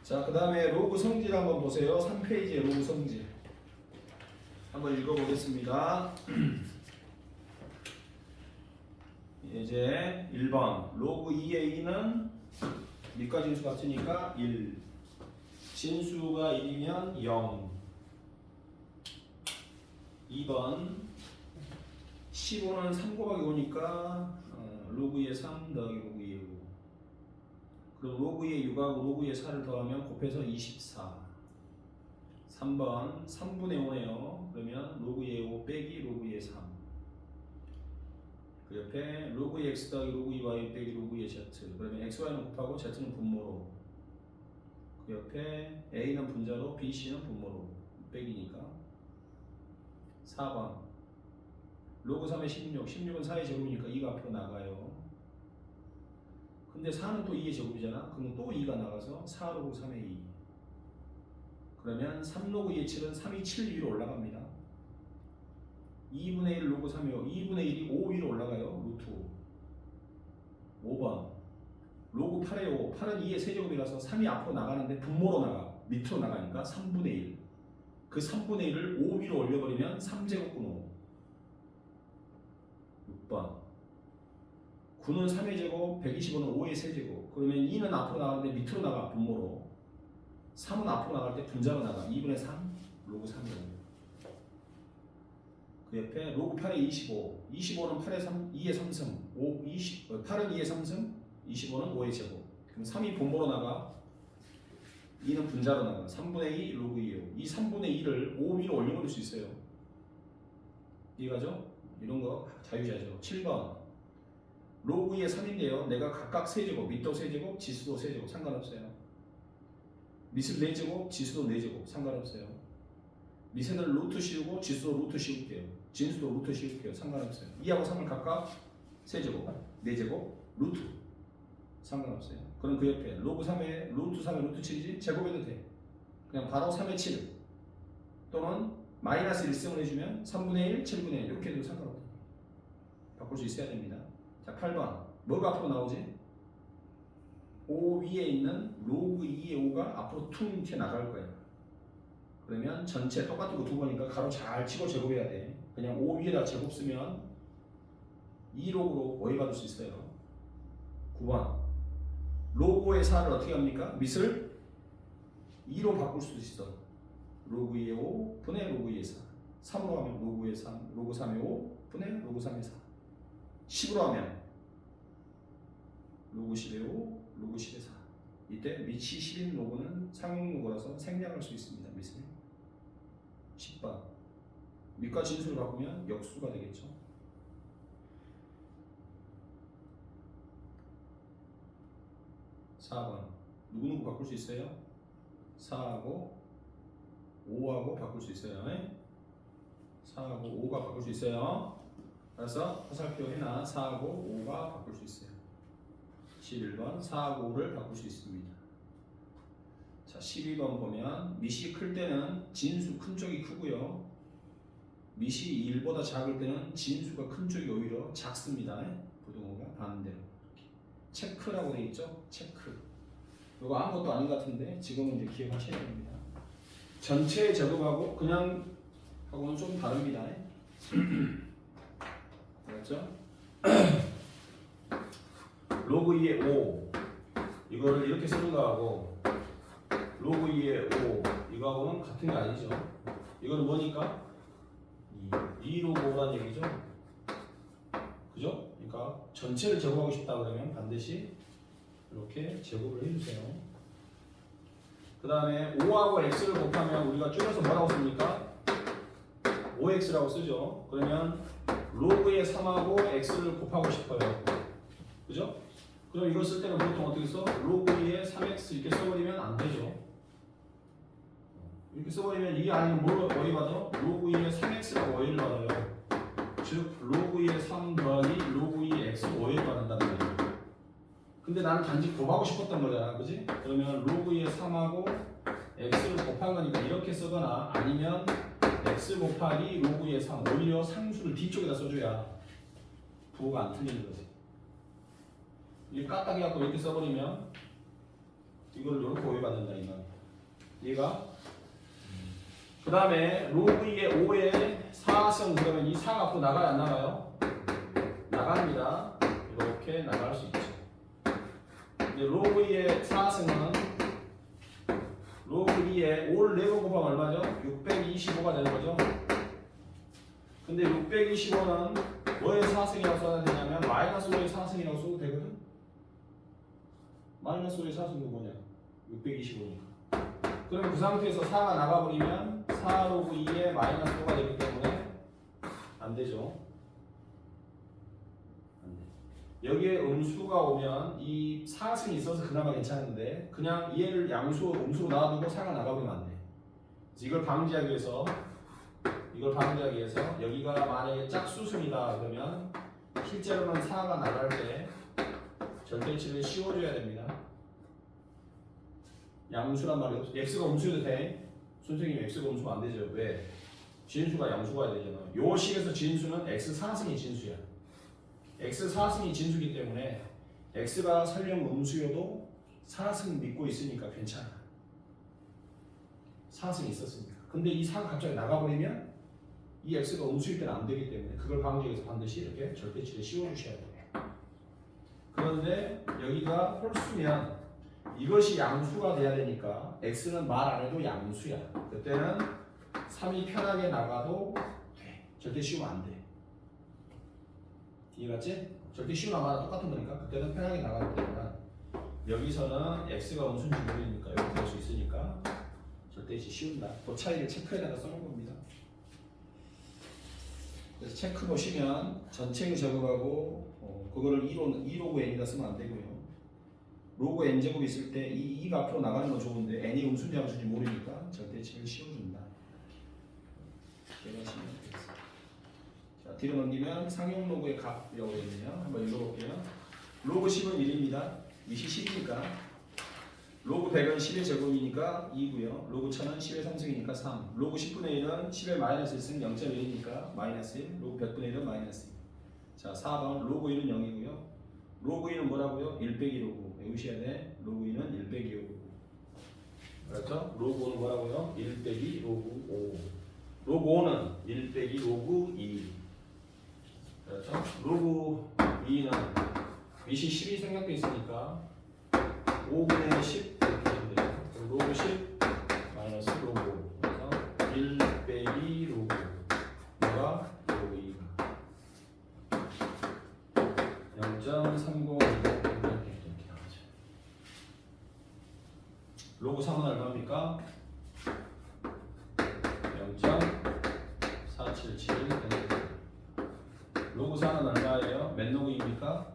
자, 그 다음에 로그 성질 한번 보세요. 3페이지의 로그 성질 한번 읽어보겠습니다. 이제 1번 로그 2a는 밑과 진수 같으니까 1, 진수가 1이면 0. 2번 15는 3 곱하기 5니까 로그 2의 3 더하기 로그 2의 5. 그럼 로그 2의 6하고 로그 2의 4를 더하면 곱해서 24. 3번 3분의 5네요. 그러면 로그 2의 5 빼기 로그 2의 3. 그 옆에 로그 2 x 더하기 로그 2 y 빼기 로그 2 z. 그러면 x, y는 곱하고 z는 분모로. 그 옆에 a는 분자로 b, c는 분모로. 빼기니까. 4번 로그 3의 16. 16은 4의 제곱이니까 2가 앞으로 나가요. 근데 4는 또 2의 제곱이잖아. 그러면 또 2가 나가서 4 로그 3의 2. 그러면 3 로그 2의 7은 3이 7 위로 올라갑니다. 2분의 1 로그 3이 5. 2분의 1이 5 위로 올라가요. 루트 5. 5번 로그 8의 5. 8은 2의 세제곱이라서 3이 앞으로 나가는데 분모로 나가. 밑으로 나가니까 3분의 1. 그 3분의 1을 5 위로 올려버리면 3제곱분 5. 6번 9는 3의 제곱, 125는 5의 세제곱. 그러면 2는 앞으로 나가는데 밑으로 나가. 분모로. 3은 앞으로 나갈 때 분자로 나가. 2분의 3 로그 3이에요. 그 옆에 로그 8의 25. 25는 8의 3, 2의 3승. 8은 2의 3승, 25는 5의 제곱. 그럼 3이 분모로 나가. 2는 분자로 나가. 3분의 2 로그 2요. 이 3분의 2를 5 위로 올려버릴 수 있어요. 이해가죠? 이런 거 자유자재로. 7번 로그 2의 3인데요. 내가 각각 세제곱, 밑도 세제곱, 지수도 세제곱 상관없어요. 밑은 4제곱, 지수도 4제곱 상관없어요. 밑에는 루트 씌우고 지수도 루트 씌울게요. 진수도 루트 씌울게요. 상관없어요. 2하고 3을 각각 세제곱, 4제곱, 루트 상관없어요. 그럼 그 옆에 로그 3의 루트 3의 루트 7이지? 제곱해도 돼. 그냥 바로 3의 7 또는 마이너스 1승을 해주면 3분의 1, 7분의 1 이렇게 해도 상관없다. 바꿀 수 있어야 됩니다. 자, 8번 뭐가 앞으로 나오지? 5 위에 있는 로그 2의 5가 앞으로 퉁 튀어나갈 거야. 그러면 전체 똑같은 거 두 번이니까 가로 잘 치고 제곱해야 돼. 그냥 5 위에다 제곱 쓰면 2로그로 오해받을 수 있어요. 9번 로그의 4를 어떻게 합니까? 밑을 2로 바꿀 수도 있어. 로그 2의 5 분의 로그 2의 4. 3으로 하면 로그 2의 3, 로그 3의 5 분의 로그 3의 4. 10으로 하면 로그 10의 5, 로그 10의 4. 이때 밑이 10인 로그는 상용 로그라서 생략할 수 있습니다. 밑을 10번 밑과 진수를 바꾸면 역수가 되겠죠. 4번 누구누구 바꿀 수 있어요? 4하고 5하고 바꿀 수 있어요. 4하고 5가 바꿀 수 있어요. 그래서 화살표 해나 4하고 5가 바꿀 수 있어요. 11번 4하고 5를 바꿀 수 있습니다. 자, 12번 보면 밑이 클 때는 진수 큰 쪽이 크고요. 밑이 1보다 작을 때는 진수가 큰 쪽이 오히려 작습니다. 부등호가 반대로 이렇게. 체크라고 되어 있죠? 체크. 이거 아무것도 아닌 것 같은데 지금은 이제 기억하셔야 됩니다. 전체 제곱하고 그냥 하고는 좀 다릅니다. 알았죠? 로그 2의 5 이거를 이렇게 쓰는 거하고 로그 2의 5 이거하고는 같은 게 아니죠. 이거는 뭐니까? 2 로그 5라는 얘기죠. 그죠? 그러니까 전체를 제곱하고 싶다 그러면 반드시 이렇게 제곱을 해주세요. 그 다음에 5하고 x를 곱하면 우리가 줄여서 뭐라고 씁니까? 5x라고 쓰죠. 그러면 로그의 3하고 x를 곱하고 싶어요. 그죠? 그럼 이걸 쓸 때는 보통 어떻게 써? 로그 2에 3x 이렇게 써버리면 안 되죠. 이렇게 써버리면 이 아니면 뭘 어디 받아? 로그 2에 3x라고 어휘를 받아요. 즉 로그 2에 3 더하기 로그 2에 x 어휘를 받는다는 거예요. 근데 나는 단지 곱하고 싶었던 거잖아, 그지? 그러면 로그 2에 3하고 x를 곱한 거니까 이렇게 쓰거나 아니면 x 곱하기 로그 2에 3 오히려 상수를 뒤쪽에다 써줘야 부호가 안 틀리는 거지. 이게 까딱이 갖고 이렇게 써버리면 이걸 이렇게 오해받는다 이 말. 얘가 그 다음에 로그 2의 5의 4승 그러면 이 4가 앞으로 나가요 안 나가요? 나갑니다. 이렇게 나갈 수 있죠. 근데 로그 2의 4승은 로그 2의 5를 4번 곱하면 얼마죠? 625가 되는 거죠. 근데 625는 뭐의 4승이라고 써야 되냐면 마이너스 5의 4승이라고 써도 되거든. 마이너스 5의 4승은 뭐냐? 625니까. 그러면 그 상태에서 4가 나가버리면 4 로그 2에 마이너스 5가 되기 때문에 안 되죠. 안 돼. 여기에 음수가 오면 이 4승이 있어서 그나마 괜찮은데 그냥 얘를 양수, 음수로 놔두고 4가 나가버리면 안 돼. 그래서 이걸 방지하기 위해서 여기가 만약에 짝수승이다 그러면 실제로는 4가 나갈 때 절대치를 씌워줘야 됩니다. 양수란 말이에요. x가 음수여도 돼. 선생님 x가 음수가 안 되죠. 왜? 진수가 양수가 되잖아. 요 식에서 진수는 x 4승이 진수야. x 4승이 진수기 때문에 x가 설령 음수여도 4승 믿고 있으니까 괜찮아. 4승이 있었으니까. 근데 이 4가 갑자기 나가버리면 이 x가 음수일 때는 안 되기 때문에 그걸 방지해서 반드시 이렇게 절대치를 씌워주셔야 돼요. 그런데 여기가 홀수면 이것이 양수가 돼야 되니까 x는 말 안 해도 양수야. 그때는 3이 편하게 나가도 돼. 절대 씌우면 안 돼. 이해갔지? 절대 씌우면 아마 똑같은 거니까 그때는 편하게 나가도 되지만 여기서는 x가 음수인지 모르니까 이렇게 될 수 있으니까 절대 씌운다. 그 차이를 체크에다가 써놓은 겁니다. 그래서 체크 보시면 전체를 제곱하고 그거를 2로그 n이다 쓰면 안 되고요. 로그 n제곱이 있을 때 이 2가 앞으로 나가는 건 좋은데 n이 음수인지 양수인지 모르니까 절대치를 씌워준다. 기억하시면 되겠습니다. 자, 뒤로 넘기면 상용 로그의 값이라고 되어 있네요. 한번 읽어볼게요. 로그 10은 1입니다. 이시 10이니까 로그 100은 10의 제곱이니까 2고요. 로그 1000은 10의 상승이니까 3. 로그 10분의 1은 10의 마이너스 1승 0.1이니까 마이너스 1. 로그 100분의 1은 마이너스 2. 자, 4번 로그 1은 0이고요. 로그 2는 뭐라고요? 1 빼기 로그. 외우셔야 돼. 로그 2는 1 빼기 5. 그렇죠? 로그 5는 뭐라고요? 1 빼기 로그 5. 로그 5는 1 빼기 로그 2. 그렇죠? 로그 2는 밑이 10이 생략돼 있으니까 5분의 10 이렇게 되면 돼요. 그럼 로그 10 마이너스 로그 5. 그래서 1 빼기 로그 5가 로그 2가 0.30 로그 3은 얼마입니까? 0.477 로그 4는 얼마예요? 몇 로그입니까?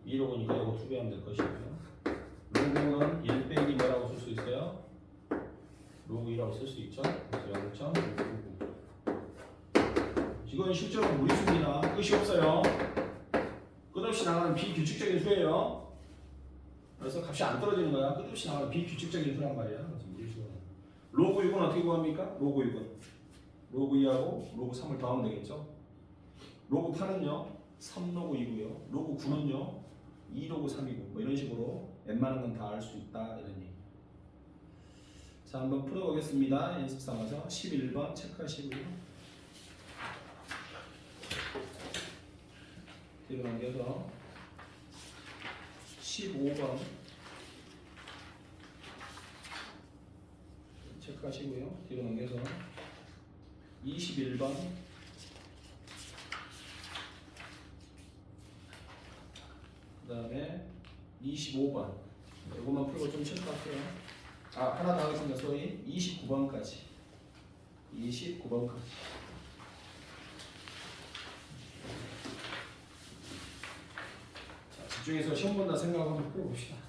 2로그니까 이거 2배 하면 될 것이고요. 로그는 1 빼기 뭐라고 쓸 수 있어요? 로그 2라고 쓸 수 있죠? 그래서 0.999 이건 실제로 무리수입니다. 끝이 없어요. 끝없이 나가는 비규칙적인 수예요. 그래서 값이 안 떨어지는 거야. 끝없이 나가는 비규칙적인 수란 말이야. 그래서 무리수는. 로그 6은 어떻게 구합니까? 로그 6은 로그 2하고 로그 3을 더하면 되겠죠. 로그 8은요 3로그 2고요. 로그 9는요 2로그 3이고 뭐 이런 식으로 웬만한 건 다 알 수 있다 이런 얘기. 자, 한번 풀어보겠습니다. 연습 삼아서 11번 체크하시고요. 뒤로 넘겨서 15번 체크하시고요. 뒤로 넘겨서 21번 그 다음에 25번 이것만 풀고 좀 체크할게요. 하나 더 하겠습니다. 소위 29번까지 29번까지 자, 집중해서 시험 본다 생각하고 한번 풀어봅시다.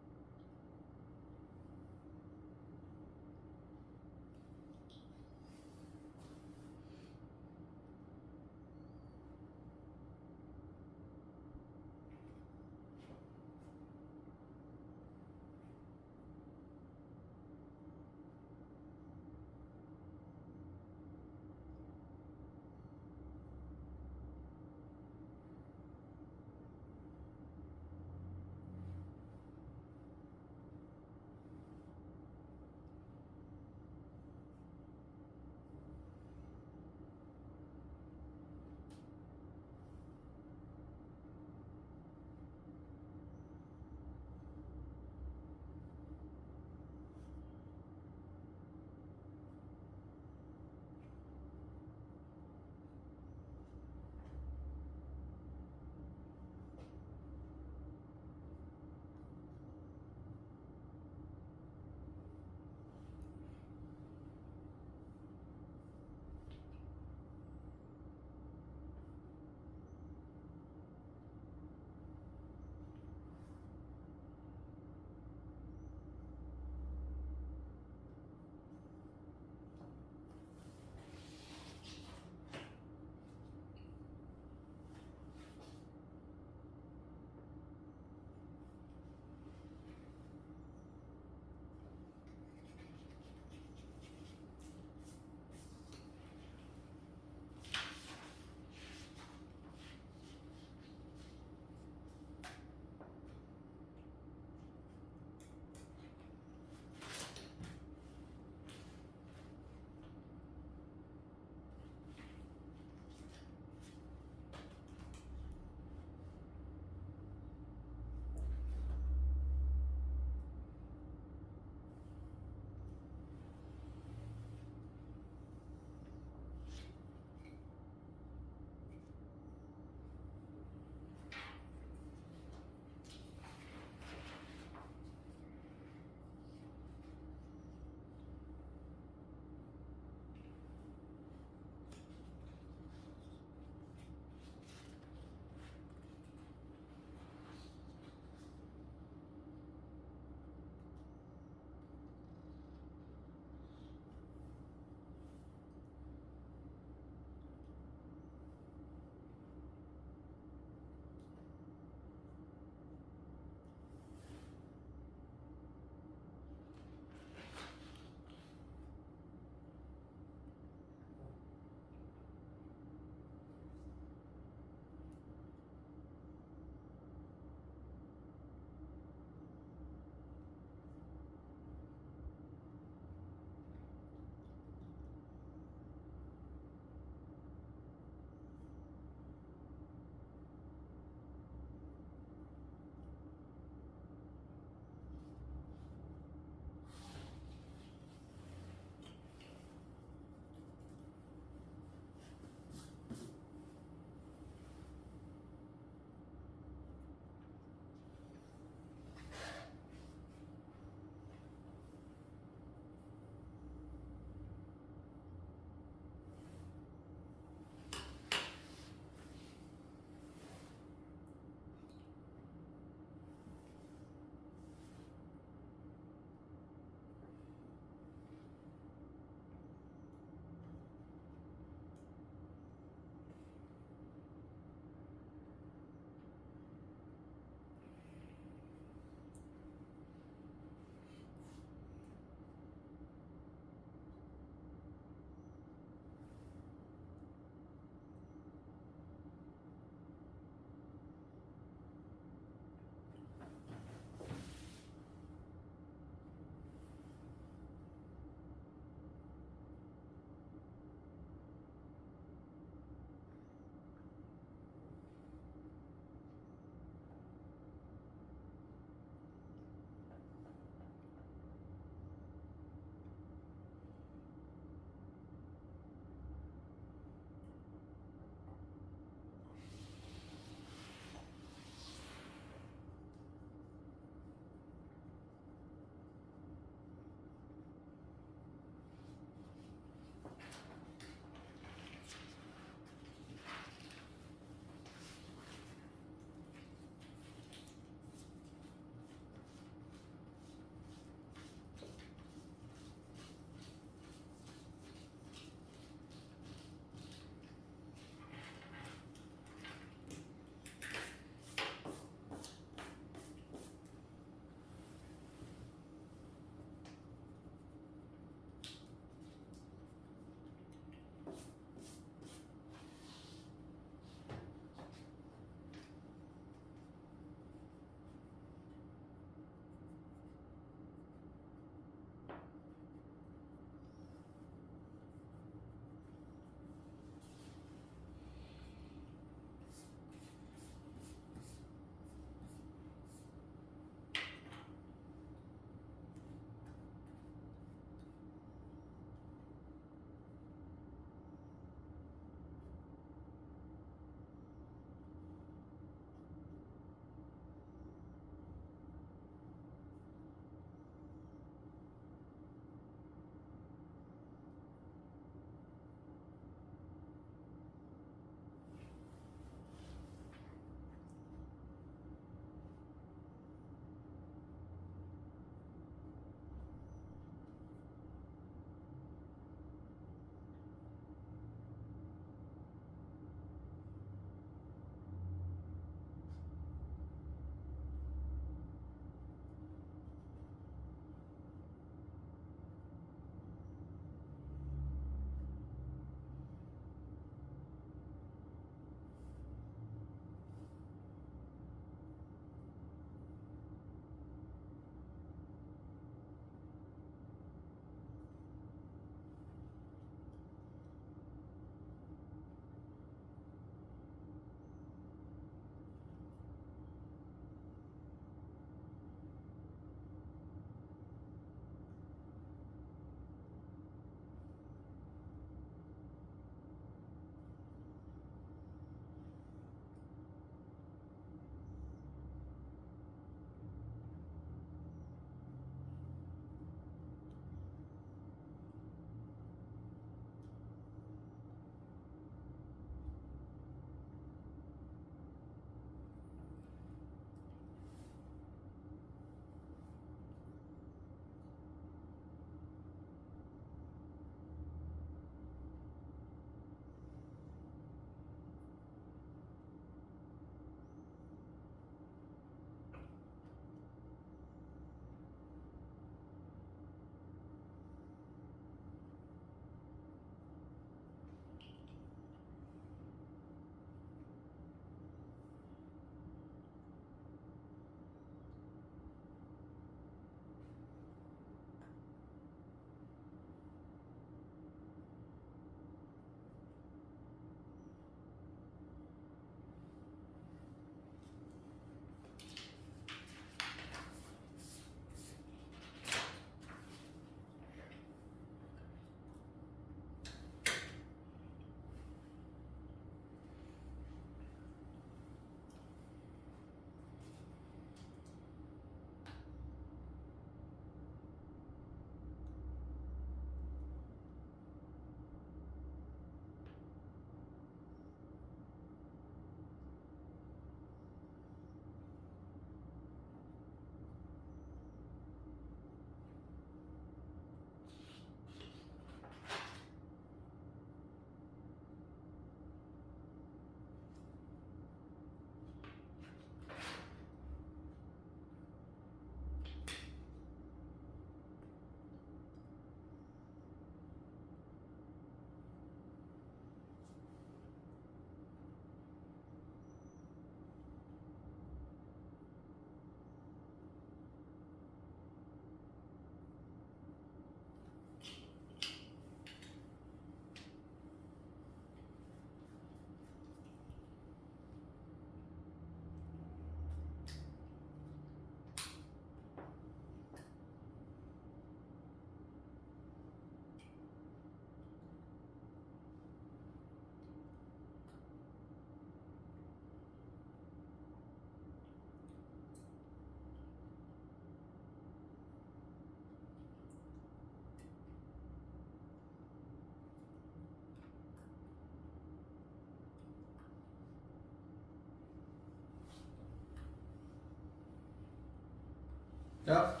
자,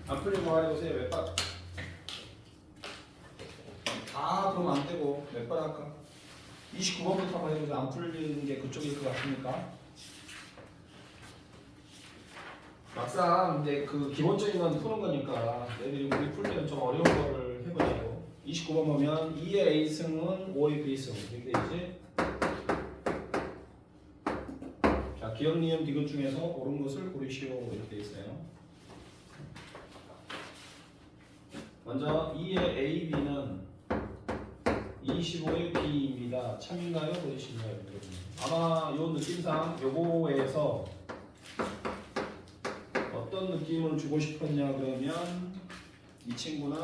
안 풀린 거 말해보세요. 몇 번? 다 그러면 안 되고 몇 번 할까? 29번부터 한번 해보세요. 안 풀리는 게 그쪽일 것 같으니까. 막상 이제 그 기본적인 건 푸는 거니까 애들이 우리 풀면 좀 어려운 거를 해보자고. 29번 보면 2의 A승은 5의 B승 이렇게 되지. 자, 기억, 니은, 디귿 중에서 옳은 것을 고르시오 이렇게 돼 있어요. 먼저 2의 A, B는 25의 B입니다. 참인가요? 보이신가요? 아마 요 느낌상 요거에서 어떤 느낌을 주고 싶었냐 그러면 이 친구는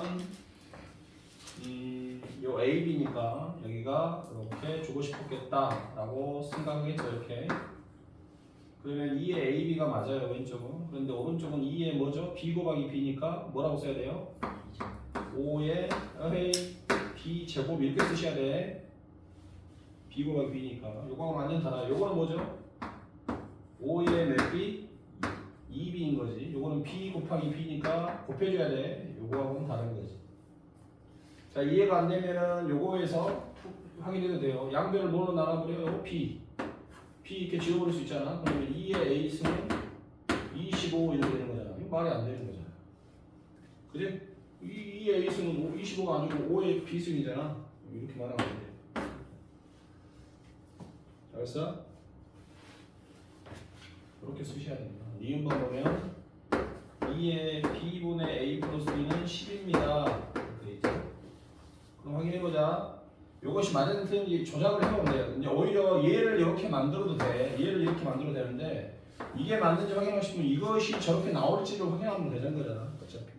요 A, B니까 여기가 이렇게 주고 싶었겠다라고 생각하겠죠. 이렇게 그러면 2의 A, B가 맞아요. 왼쪽은. 그런데 오른쪽은 2의 뭐죠? B 곱하기 B니까 뭐라고 써야 돼요? 5의 B 제곱 이렇게 쓰셔야 돼. B 곱하기 B니까 요거하고 완전 달라요. 요거는 뭐죠? 5의 몇 B? 2B인 거지. 요거는 B 곱하기 B니까 곱해줘야 돼. 요거하고는 다른 거지. 자, 이해가 안 되면은 요거에서 확인해도 돼요. 양변을 뭐로 나눠버려요? B. B 이렇게 지워버릴 수 있잖아. 그러면 2의 A승은 25 이렇게 되는 거잖아. 이거 말이 안 되는 거잖아. 그지? 2의 A승은 25가 아니고 5의 B승이잖아. 이렇게 말하면 안 돼. 알았어? 그렇게 쓰셔야 됩니다. 니은번 보면 2의 B분의 A 플러스 B는 10입니다. 이렇게 있죠. 그럼 확인해보자. 이것이 맞는지 틀린지 조작을 해보면 돼요. 이제 오히려 얘를 이렇게 만들어도 돼. 얘를 이렇게 만들어도 되는데 이게 맞는지 확인하고 싶으면 이것이 저렇게 나올지를 확인하면 되는 거잖아. 어차피.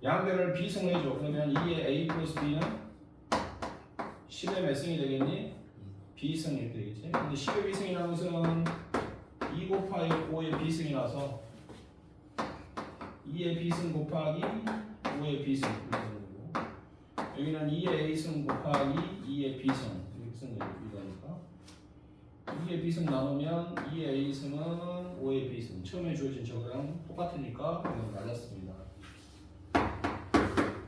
양변을 B승을 해줘. 그러면 2의 A 플러스 B는 10의 몇 승이 되겠니? B승이 이렇게 되겠지. 근데 10의 B승이라는 것은 2 곱하기 5의 B승이라서 2의 B승 곱하기 5의 B승 이렇게 되는 거고, 여기는 2의 A승 곱하기 2의 B승 이렇게 쓴 거죠. 이거니까 2의 B승 나누면 2의 A승은 5의 B승. 처음에 주어진 저거랑 똑같으니까 이건 맞았습니다.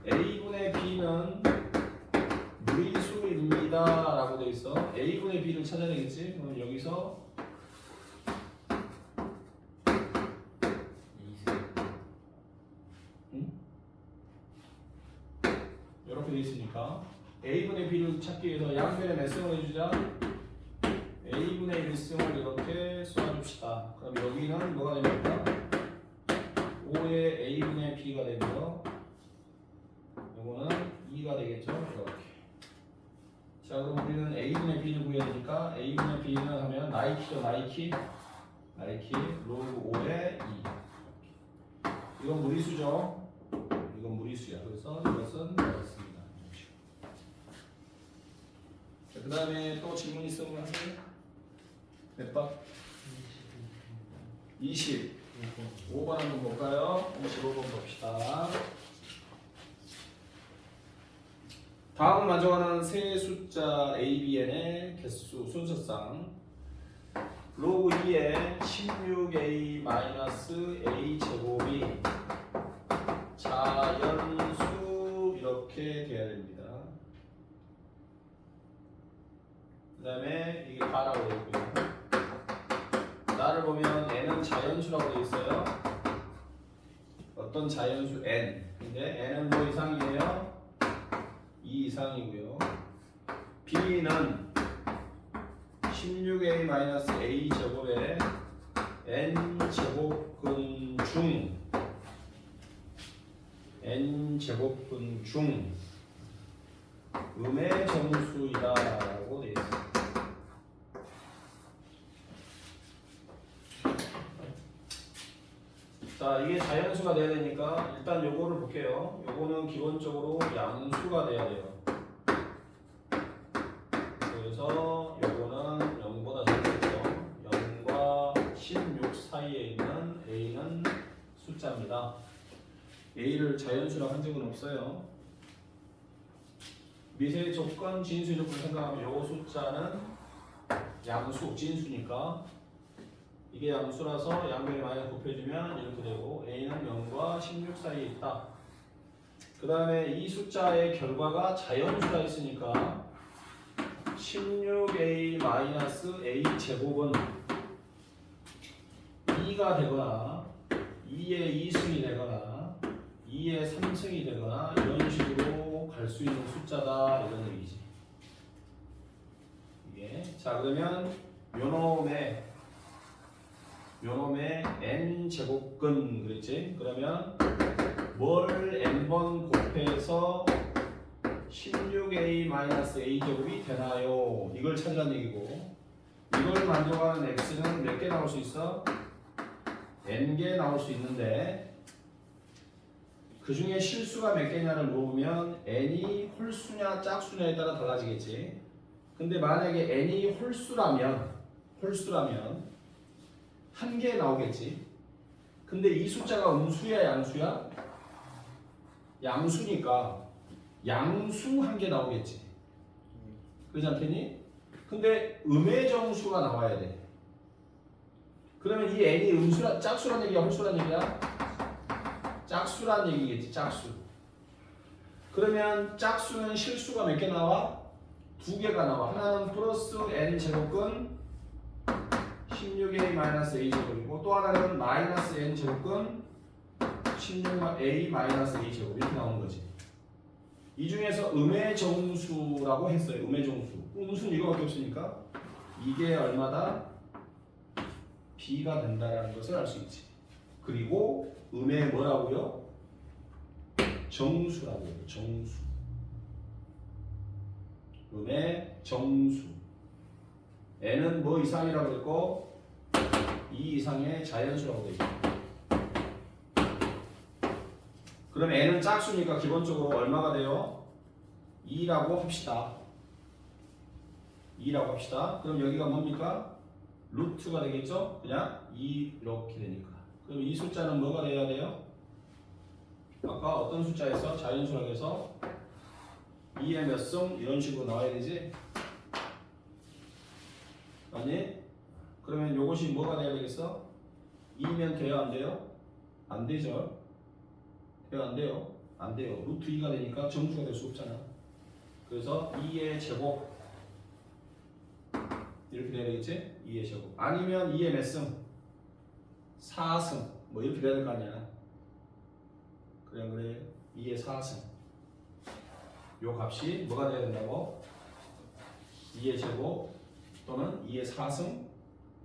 A분의 B는 무리수입니다 라고 되어 있어. A분의 B를 찾아야 되겠지. 그럼 여기서 이렇게 되어 있으니까 A분의 B를 찾기 위해서 양변에 몇 승을 해주자? A분의 1승을 이렇게 쏘아줍시다. 그럼 여기는 뭐가 됩니까? 5의 A분의 B가 되고요. 요거는 2가 되겠죠? 이렇게. 자, 그럼 우리는 A분의 B를 구해야 되니까 A분의 B는 하면 나이키죠. 나이키 로그 5의 2. 이건 무리수죠. 이건 무리수야. 그래서 이것은 맞습니다. 그 다음에 또 질문 있으면 하세요. 몇 번? 20. 5번 한번 볼까요? 25번 봅시다. 다음을 만족하는 세 숫자 A, B, N의 개수 순서상 로그 2의 16A-A 제곱이 자연수 이렇게 돼야 됩니다. 그 다음에 이게 다라고 되어 있고요. 나를 보면 n은 자연수라고 되어 있어요. 어떤 자연수 n. 근데 n은 뭐 이상이에요? 2 이상이고요. b는 16a-a 제곱에 n 제곱근 중 n 제곱근 중 음의 정수이다라고 되어 있습니다. 자, 이게 자연수가 돼야 되니까 일단 요거를 볼게요. 요거는 기본적으로 양수가 돼야 돼요. 그래서 요거는 0보다 작겠죠. 0과 16 사이에 있는 a는 숫자입니다. a를 자연수라고 한 적은 없어요. 미세 조건, 진수 조건 생각하면 요 숫자는 양수, 진수니까 이게 양수라서 양변에 마이너스 곱해주면 이렇게 되고 a는 0과 16 사이에 있다. 그 다음에 이 숫자의 결과가 자연수가 있으니까 16a a 제곱은 2가 되거나 2의 2승이 되거나 2의 3승이 되거나 이런 식으로 갈 수 있는 숫자다 이런 얘기지. 이게 자 그러면 요놈의 n 제곱근 그랬지? 그러면 뭘 n번 곱해서 16a a 제곱이 되나요? 이걸 찾으라는 얘기고 이걸 만족하는 x는 몇 개 나올 수 있어? n개 나올 수 있는데 그 중에 실수가 몇 개냐를 물어보면 n이 홀수냐 짝수냐에 따라 달라지겠지. 근데 만약에 n이 홀수라면 한 개 나오겠지. 근데 이 숫자가 음수야 양수야? 양수니까 양수 한 개 나오겠지. 그렇지 않겠니? 근데 음의 정수가 나와야 돼. 그러면 이 n이 음수라 짝수란 얘기야 홀수란 얘기야? 짝수란 얘기겠지. 짝수. 그러면 짝수는 실수가 몇 개 나와? 두 개가 나와. 하나는 플러스 n 제곱근 16a a 제곱이고 또 하나는 마이너스 n 제곱근 16a a 제곱 이렇게 나오는 거지. 이 중에서 음의 정수라고 했어요. 음의 정수. 음수는 이거밖에 없으니까 이게 얼마다? b가 된다는 것을 알 수 있지. 그리고 음의 뭐라고요? 정수라고요. 정수. 음의 정수. n은 뭐 이상이라고 그랬고 2 이상의 자연수라고 되어 있고. 그럼 n은 짝수니까 기본적으로 얼마가 돼요? 2라고 합시다. 2라고 합시다. 그럼 여기가 뭡니까? 루트가 되겠죠? 그냥 2 이렇게 되니까. 그럼 이 숫자는 뭐가 돼야 돼요? 아까 어떤 숫자에서 자연수라고 해서 2의 몇 승 이런 식으로 나와야 되지? 아니? 그러면 요것이 뭐가 돼야 되겠어? 2면 돼요? 안 돼요? 안 되죠? 돼요? 안 돼요? 안 돼요. 루트 2가 되니까 정수가 될 수 없잖아. 그래서 2의 제곱 이렇게 돼야 되겠지? 2의 제곱 아니면 2의 몇 승? 4승 뭐 이렇게 돼야 될 거 아니야. 그래 2의 4승 요 값이 뭐가 돼야 된다고? 2의 제곱 또는 2의 4승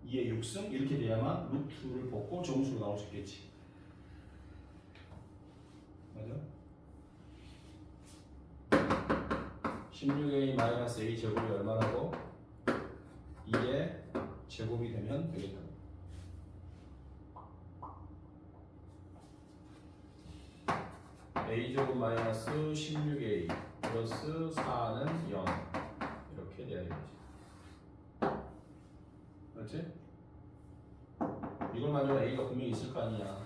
2의 6승 이렇게 돼야만 루트를 뽑고 정수로 나올 수 있겠지. 맞아? 16a a 제곱이 얼마라고? 2의 제곱이 되면 되겠다. a제곱 마이너스 16a 플러스 4는 0 이렇게 돼야 되겠지. 맞지? 이걸 만족한 a가 분명히 있을 거 아니야.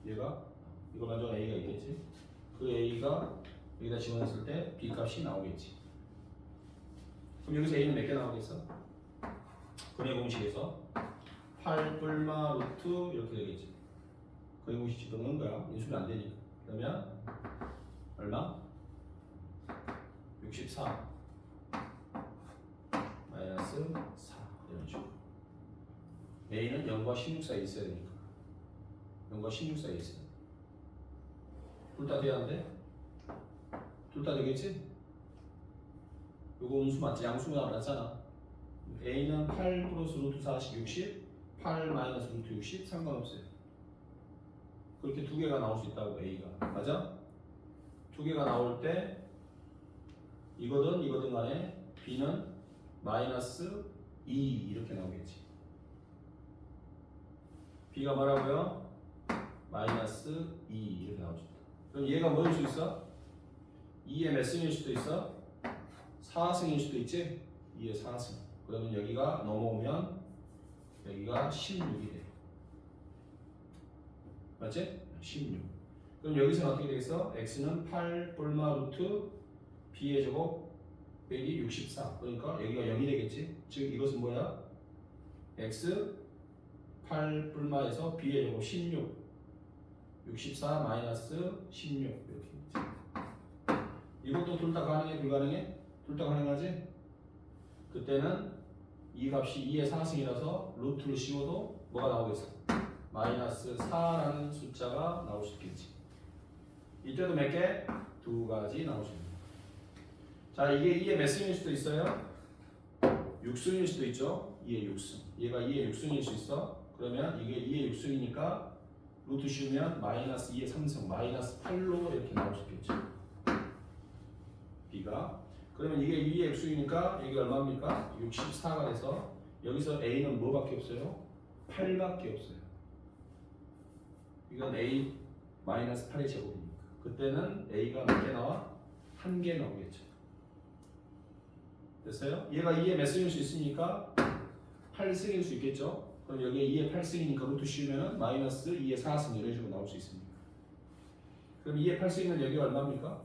얘가 이걸 만족한 a가 있겠지. 그 a가 여기다 집어넣었을 때 b 값이 나오겠지. 그럼 여기서 a는 몇 개 나오겠어? 근의 공식에서 8 뿔마 루트 이렇게 되겠지. 근의 공식 집어넣는 거야. 인수는 안 되니까. 그러면 얼마? 64 마이너스 4 이런 식으로. a는 0과 16 사이에 있어야 되니까 0과 16 사이에 있어야 돼. 둘 다 돼야 안 돼? 둘 다 되겠지? 요거 음수 맞지? 양수가 나왔잖아. a는 8 플러스 루트 40 60 8 마이너스 루트 60 상관없어요. 그렇게 두 개가 나올 수 있다고 a가. 맞아? 두 개가 나올 때 이거든 간에 b는 마이너스 2 이렇게 나오겠지. b가 뭐라고요? 마이너스 2 이렇게 나올 수 있다. 그럼 얘가 뭐일 수 있어? 2의 몇 승일 수도 있어? 4승일 수도 있지? 2의 4승. 그러면 여기가 넘어오면 여기가 16이 돼. 맞지? 16. 그럼 여기서는 어떻게 되겠어? x는 8 뿔마 루트 b의 제곱 빼기 64. 그러니까 여기가 0이 되겠지? 즉 이것은 뭐야? x 8 뿔마에서 b의 제곱 16 64 마이너스 16 이렇게 있지. 이것도 둘 다 가능해 불가능해? 둘 다 가능하지? 그때는 이 값이 2의 4승이라서 루트를 씌워도 뭐가 나오겠어? 마이너스 4라는 숫자가 나올 수 있겠지. 이때도 몇 개? 두 가지 나올 수 있는. 자, 이게 2의 몇 승일 수도 있어요? 6승일 수도 있죠. 2의 6승. 얘가 2의 6승일 수 있어. 그러면 이게 2의 6승이니까 루트 씌우면 마이너스 2의 3승, 마이너스 8로 이렇게 나올 수 있겠죠. B가. 그러면 이게 2의 6승이니까 여기가 얼마입니까? 64가 돼서 여기서 A는 뭐밖에 없어요? 8밖에 없어요. 이건 A 마이너스 8의 제곱이니까. 그때는 A가 몇 개 나와? 한 개 나오겠죠. 됐어요? 얘가 2의 몇 승일 수 있으니까 8승일 수 있겠죠? 그럼 여기에 2의 8승이니까 루트 씌우면 마이너스 2의 4승 이런 식으로 나올 수 있습니다. 그럼 2의 8승이면 여기가 얼마입니까?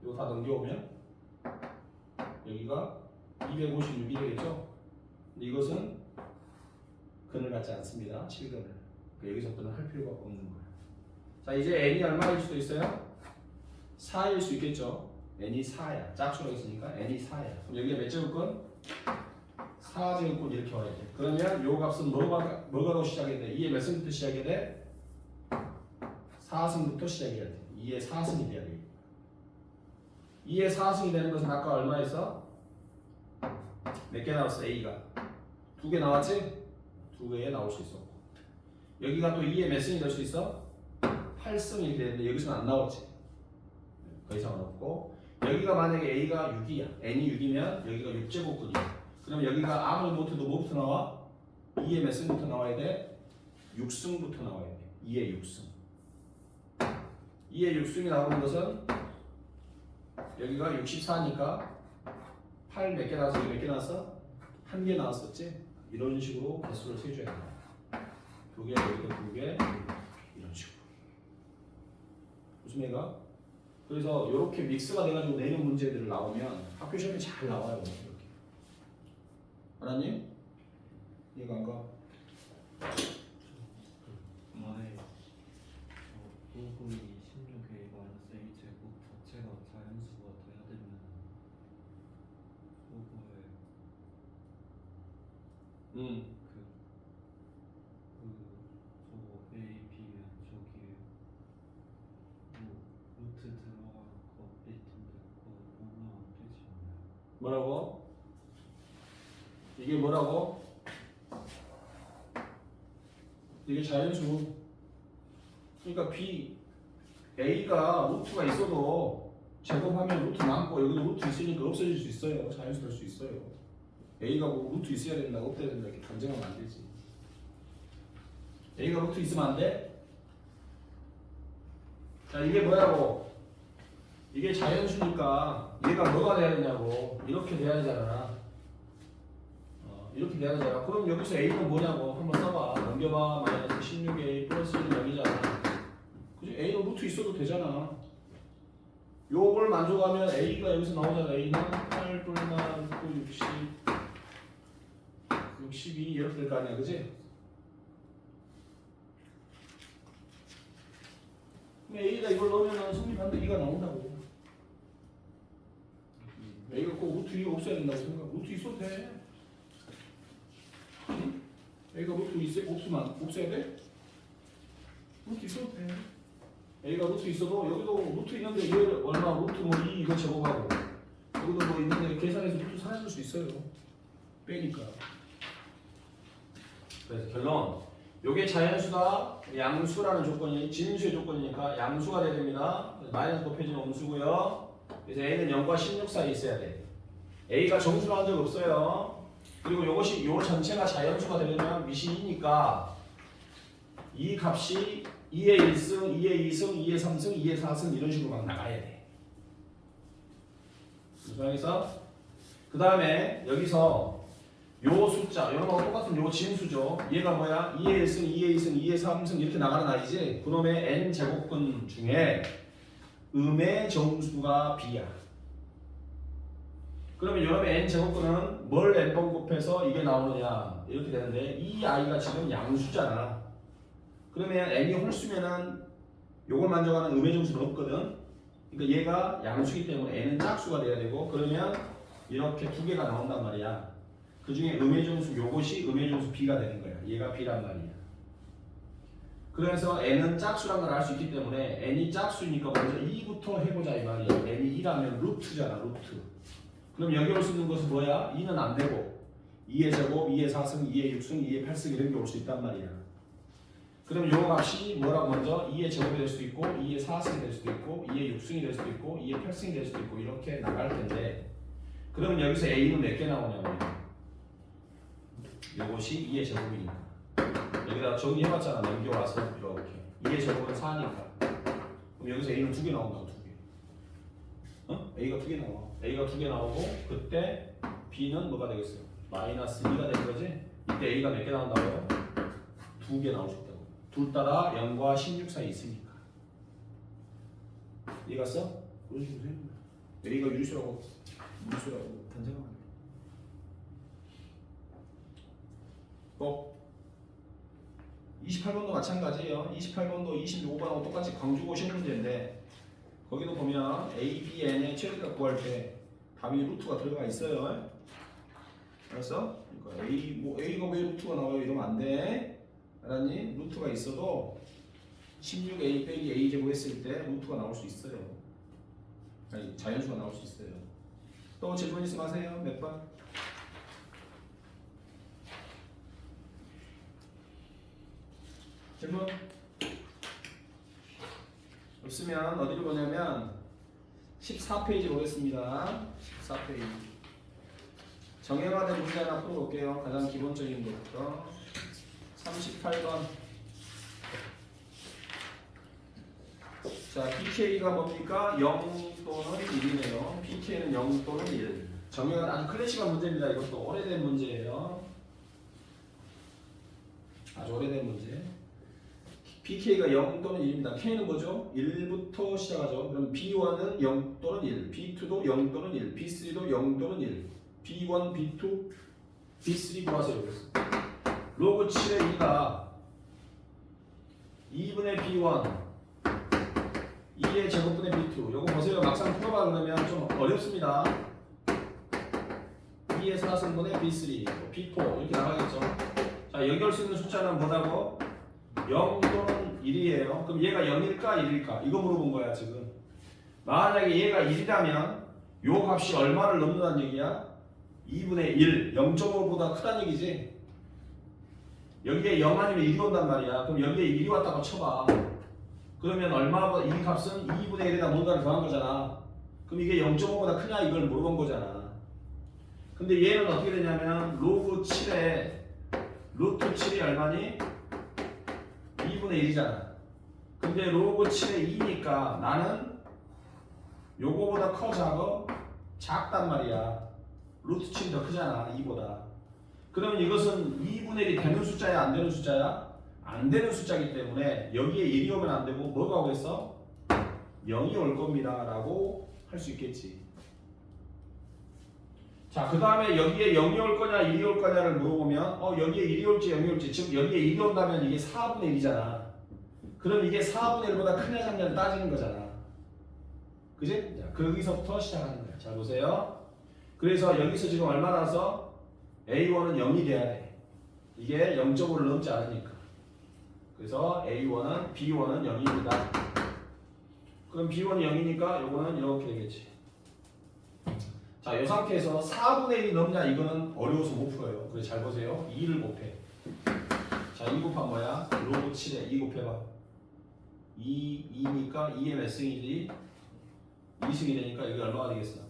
이거 다 넘겨오면 여기가 256이 되겠죠? 근데 이것은 근을 갖지 않습니다. 7근을. 여기서부터는 할 필요가 없는 거예요. 자, 이제 n이 얼마일 수도 있어요? 4일 수 있겠죠? n이 4야. 짝수가 있으니까 n이 4야. 그럼 여기가 몇 제곱근? 4제곱근 이렇게 와야 돼. 그러면 요 값은 뭐가로 시작해야 돼? 2의 몇 승부터 시작해야 돼? 4승부터 시작해야 돼. 2의 4승이 돼야 돼. 2의 4승이 되는 것은 아까 얼마였어? 몇 개 나왔어? A가 2개 나왔지? 2개에 나올 수 있었고 여기가 또 2의 몇 승이 될 수 있어? 8승이 되는데 여기서는 안 나왔지. 더 이상은 없고 여기가 만약에 A가 6이야. N이 6이면 여기가 6제곱근이야. 그럼 여기가 아무리 못해도 뭐부터 나와? 2의 몇 승부터 나와야 돼? 6승부터 나와야 돼. 2의 6승. 2의 6승이 나오는 것은 여기가 64니까 8 몇 개 나왔어? 여기 몇 개 나왔어? 한 개 나왔었지? 이런 식으로 개수를 세줘야 돼. 2개, 여기도 2개, 이런 식으로. 무슨 얘가? 그래서 이렇게 믹스가 돼가지고 내는 문제들을 나오면 학교 시험에 잘 나와요. 이렇게. 알았니? 이해가 안 가? 부분이 16a 마이너스 a 제곱 자체가 자연수가 돼야 되면 부분에 저거 a b면 저기 루트 들어간 거 있던데 그거 보면 안 되지 않나요? 뭐라고? 이게 뭐라고? 이게 자연수. 그러니까 B, A가 루트가 있어도 제곱하면 루트 남고 여기도 루트 있으니까 없어질 수 있어요. 자연수 될 수 있어요. A가 뭐 루트 있어야 된다, 없어야 된다 이렇게 단정하면 안 되지. A가 루트 있으면 안 돼? 자, 이게 뭐라고? 이게 자연수니까 얘가 뭐가 돼야 되냐고. 이렇게 돼야 되잖아. 이렇게 돼야 되잖아. 그럼 여기서 A는 뭐냐고 한번 써봐. 넘겨봐. 마이너스 16A 플러스 1은 0이잖아. 그지? A는 루트 있어도 되잖아. 요걸 만족하면 A가 여기서 나오잖아. A는 8 뿔만 9, 60, 62 이렇게 될 거 아니야. 그지? 그럼 A에다 이걸 넣으면 성립하는데 2가 나온다고. A가 꼭 루트 2가 없어야 된다고 생각. 루트 있어도 돼. 응? A가 루트 없어야 돼? 루트 있어도 돼. A가 루트 있어도 여기도 루트 있는데 이게 얼마 루트 뭐 2 이거 제곱하고 여기도 뭐 있는데 계산해서 루트 사라질 수 있어요. 빼니까. 그래서 결론. 요게 자연수다. 양수라는 조건이 진수의 조건이니까 양수가 돼야 됩니다. 마이너스 곱해지는 음수고요. 그래서 A는 0과 16 사이에 있어야 돼. A가 정수로 한 적 없어요. 그리고 요것이 요 전체가 자연수가 되려면 미시이니까 이 값이 2의 1승, 2의 2승, 2의 3승, 2의 4승 이런 식으로 막 나가야 돼. 그래서 그 다음에 여기서 요 숫자, 이런 거하고 똑같은 요 진수죠. 얘가 뭐야? 2의 1승, 2의 2승, 2의 3승 이렇게 나가는 아이지. 그놈의 n 제곱근 중에 음의 정수가 b야. 그러면 여러분의 n 제곱근은 뭘 n번 곱해서 이게 나오느냐? 이렇게 되는데 이 i가 지금 양수잖아. 그러면 n이 홀수면은 요걸 만족하는 음의 정수는 없거든. 그러니까 얘가 양수기 때문에 n은 짝수가 돼야 되고 그러면 이렇게 두 개가 나온단 말이야. 그 중에 음의 정수 요것이 음의 정수 b가 되는 거야. 얘가 b란 말이야. 그래서 n은 짝수란 걸 알 수 있기 때문에 n이 짝수니까 먼저 2부터 해보자 이 말이야. n이 2라면 루트잖아. 루트. 그럼 여기 올 수 있는 것은 뭐야? 2는 안 되고 2의 제곱, 2의 4승, 2의 6승, 2의 8승 이런 게 올 수 있단 말이야. 그럼 요 값이 뭐라고 먼저 2의 제곱이 될 수도 있고 2의 4승이 될 수도 있고 2의 6승이 될 수도 있고 2의 8승이 될 수도 있고 이렇게 나갈 텐데 그러면 여기서 a는 몇 개 나오냐면 요것이 2의 제곱이니까 여기다가 정리해봤잖아. 넘겨와서 이렇게 2의 제곱은 4니까 그럼 여기서 a는 2개 나온다고. 2개. 어? a가 2개 나와. a가 2개 나오고 그때 b는 뭐가 되겠어요? 마이너스 2가 되는 거지. 이때 a가 몇 개 나온다고요? 2개 나올 수 있다고. 둘 따라 0과 16 사이 있으니까. 이해갔어? 그런 식으로 되는 거야. a가 유리수라고 단정하면 돼. 또 28번도 마찬가지예요. 28번도 26번하고 똑같이 광주고시 문제인데 거기도 보면 a, b, n의 최대값 구할 때 답이 루트가 들어가 있어요. 알았어? 그러니까 a가 왜 루트가 나와요? 이러면 안 돼. 알았니? 루트가 있어도 16a 빼기 a 제곱 했을 때 루트가 나올 수 있어요. 아니 자연수가 나올 수 있어요. 또 질문 있으면 하세요. 몇 번? 질문? 없으면 어디로 보냐면 14페이지 보겠습니다. 14페이지 정형화된 문제 하나 풀어볼게요. 가장 기본적인 것부터 38번. 자, pk가 뭡니까? 0 또는 1이네요. pk는 0 또는 1. 정형은 아주 클래식한 문제입니다. 이것도 오래된 문제예요. 아주 오래된 문제. pk가 0 또는 1입니다. k는 뭐죠? 1부터 시작하죠. 그럼 b1은 0 또는 1, b2도 0 또는 1, b3도 0 또는 1, b1, b2, b3 구하세요. 로그 7의 2가 2분의 b1 2의 제곱분의 b2 요거 보세요. 막상 풀어봐 그러면 좀 어렵습니다. 2의 4승분의 b3 b4 이렇게 나가겠죠. 자, 여기 올 수 있는 숫자는 뭐라고? 0 또는 1이에요. 그럼 얘가 0일까 1일까? 이거 물어본 거야 지금. 만약에 얘가 1이라면 요 값이 얼마를 넘는다는 얘기야? 2분의 1, 0.5보다 크다는 얘기지. 여기에 0 아니면 1이 온단 말이야. 그럼 여기에 1이 왔다고 쳐봐. 그러면 얼마보다 이 값은 2분의 1에다 뭔가를 더한 거잖아. 그럼 이게 0.5보다 크냐 이걸 물어본 거잖아. 근데 얘는 어떻게 되냐면 로그 7에 루트 7이 얼마니? 2분의 1이잖아. 근데 로그 7에 2니까 나는 요거보다 커 작어? 작단 말이야. 루트 7이 더 크잖아 2보다. 그러면 이것은 2분의 1이 되는 숫자야 안 되는 숫자야? 안 되는 숫자이기 때문에 여기에 1이 오면 안 되고 뭐가 오겠어? 0이 올 겁니다 라고 할 수 있겠지. 자, 그 다음에 여기에 0이 올 거냐 1이 올 거냐를 물어보면 여기에 1이 올지 0이 올지, 즉 여기에 1이 온다면 이게 4분의 1이잖아. 그럼 이게 4분의 1보다 크냐 작냐를 따지는 거잖아. 그지? 자, 거기서부터 시작하는 거야. 자, 보세요. 그래서 여기서 지금 얼마 나왔어? A1은 0이 돼야 돼. 이게 0.5를 넘지 않으니까. 그래서 A1은 B1은 0입니다. 그럼 B1이 0이니까 요거는 이렇게 되겠지. 자, 이 상태에서 4분의 1이 넘냐 이거는 어려워서 못 풀어요. 그래서 잘 보세요. 2를 곱해. 자, 2 곱하면 뭐야? 로그 7에 2 곱해봐. 2니까 2의 몇 승이지? 2승이 되니까 이게 얼마가 되겠어?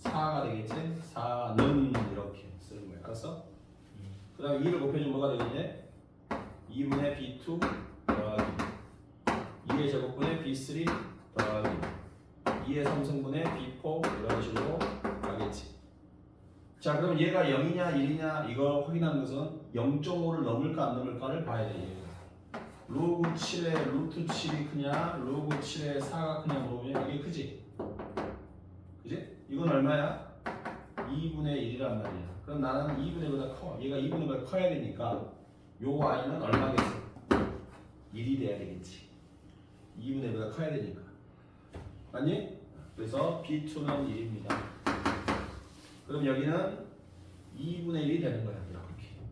4가 되겠지? 4는 이렇게 쓰는 거야. 알았어? 그 다음에 2를 곱해주면 뭐가 되겠니? 2분의 B2 더하기 2의 제곱분의 B3 더하기 2의 3승분의 B4 이런 식으로 가겠지. 자, 그럼 얘가 0이냐 1이냐 이걸 확인하는 것은 0.5를 넘을까 안 넘을까를 봐야 돼. 로그 7의 루트 7이 크냐 로그 7의 4가 크냐 물어보면 이게 크지? 그지? 이건 얼마야? 2분의 1이란 말이야. 그럼 나는 2분의 1보다 커. 얘가 2분의 1보다 커야 되니까 요 y는 얼마겠어? 1이 돼야 되겠지. 2분의 1보다 커야 되니까. 맞니? 그래서 B2는 1입니다. 그럼 여기는 2분의 1이 되는 거야. 이렇게.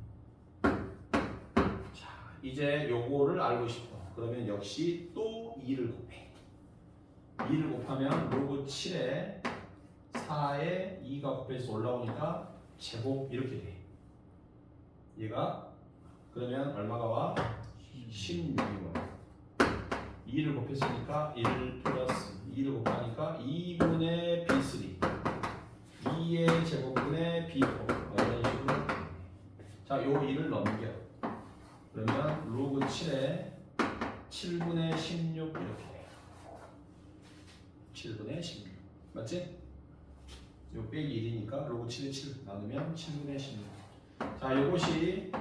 자, 이제 요거를 알고 싶어. 그러면 역시 또 2를 곱해. 2를 곱하면 로그 7에 4에 2가 곱해서 올라오니까 제곱 이렇게 돼. 얘가 그러면 얼마가 와? 16이 와. 2를 곱했으니까 1 플러스 2를 곱하니까 2분의 B3 2의 제곱분의 B4 이런 식으로. 자, 요 2를 넘겨. 그러면 로그 7에 7분의 16 이렇게 돼. 7분의 16 맞지? 요 빼기 1이니까 로그 7에 7 나누면 7분의 16. 자, 요것이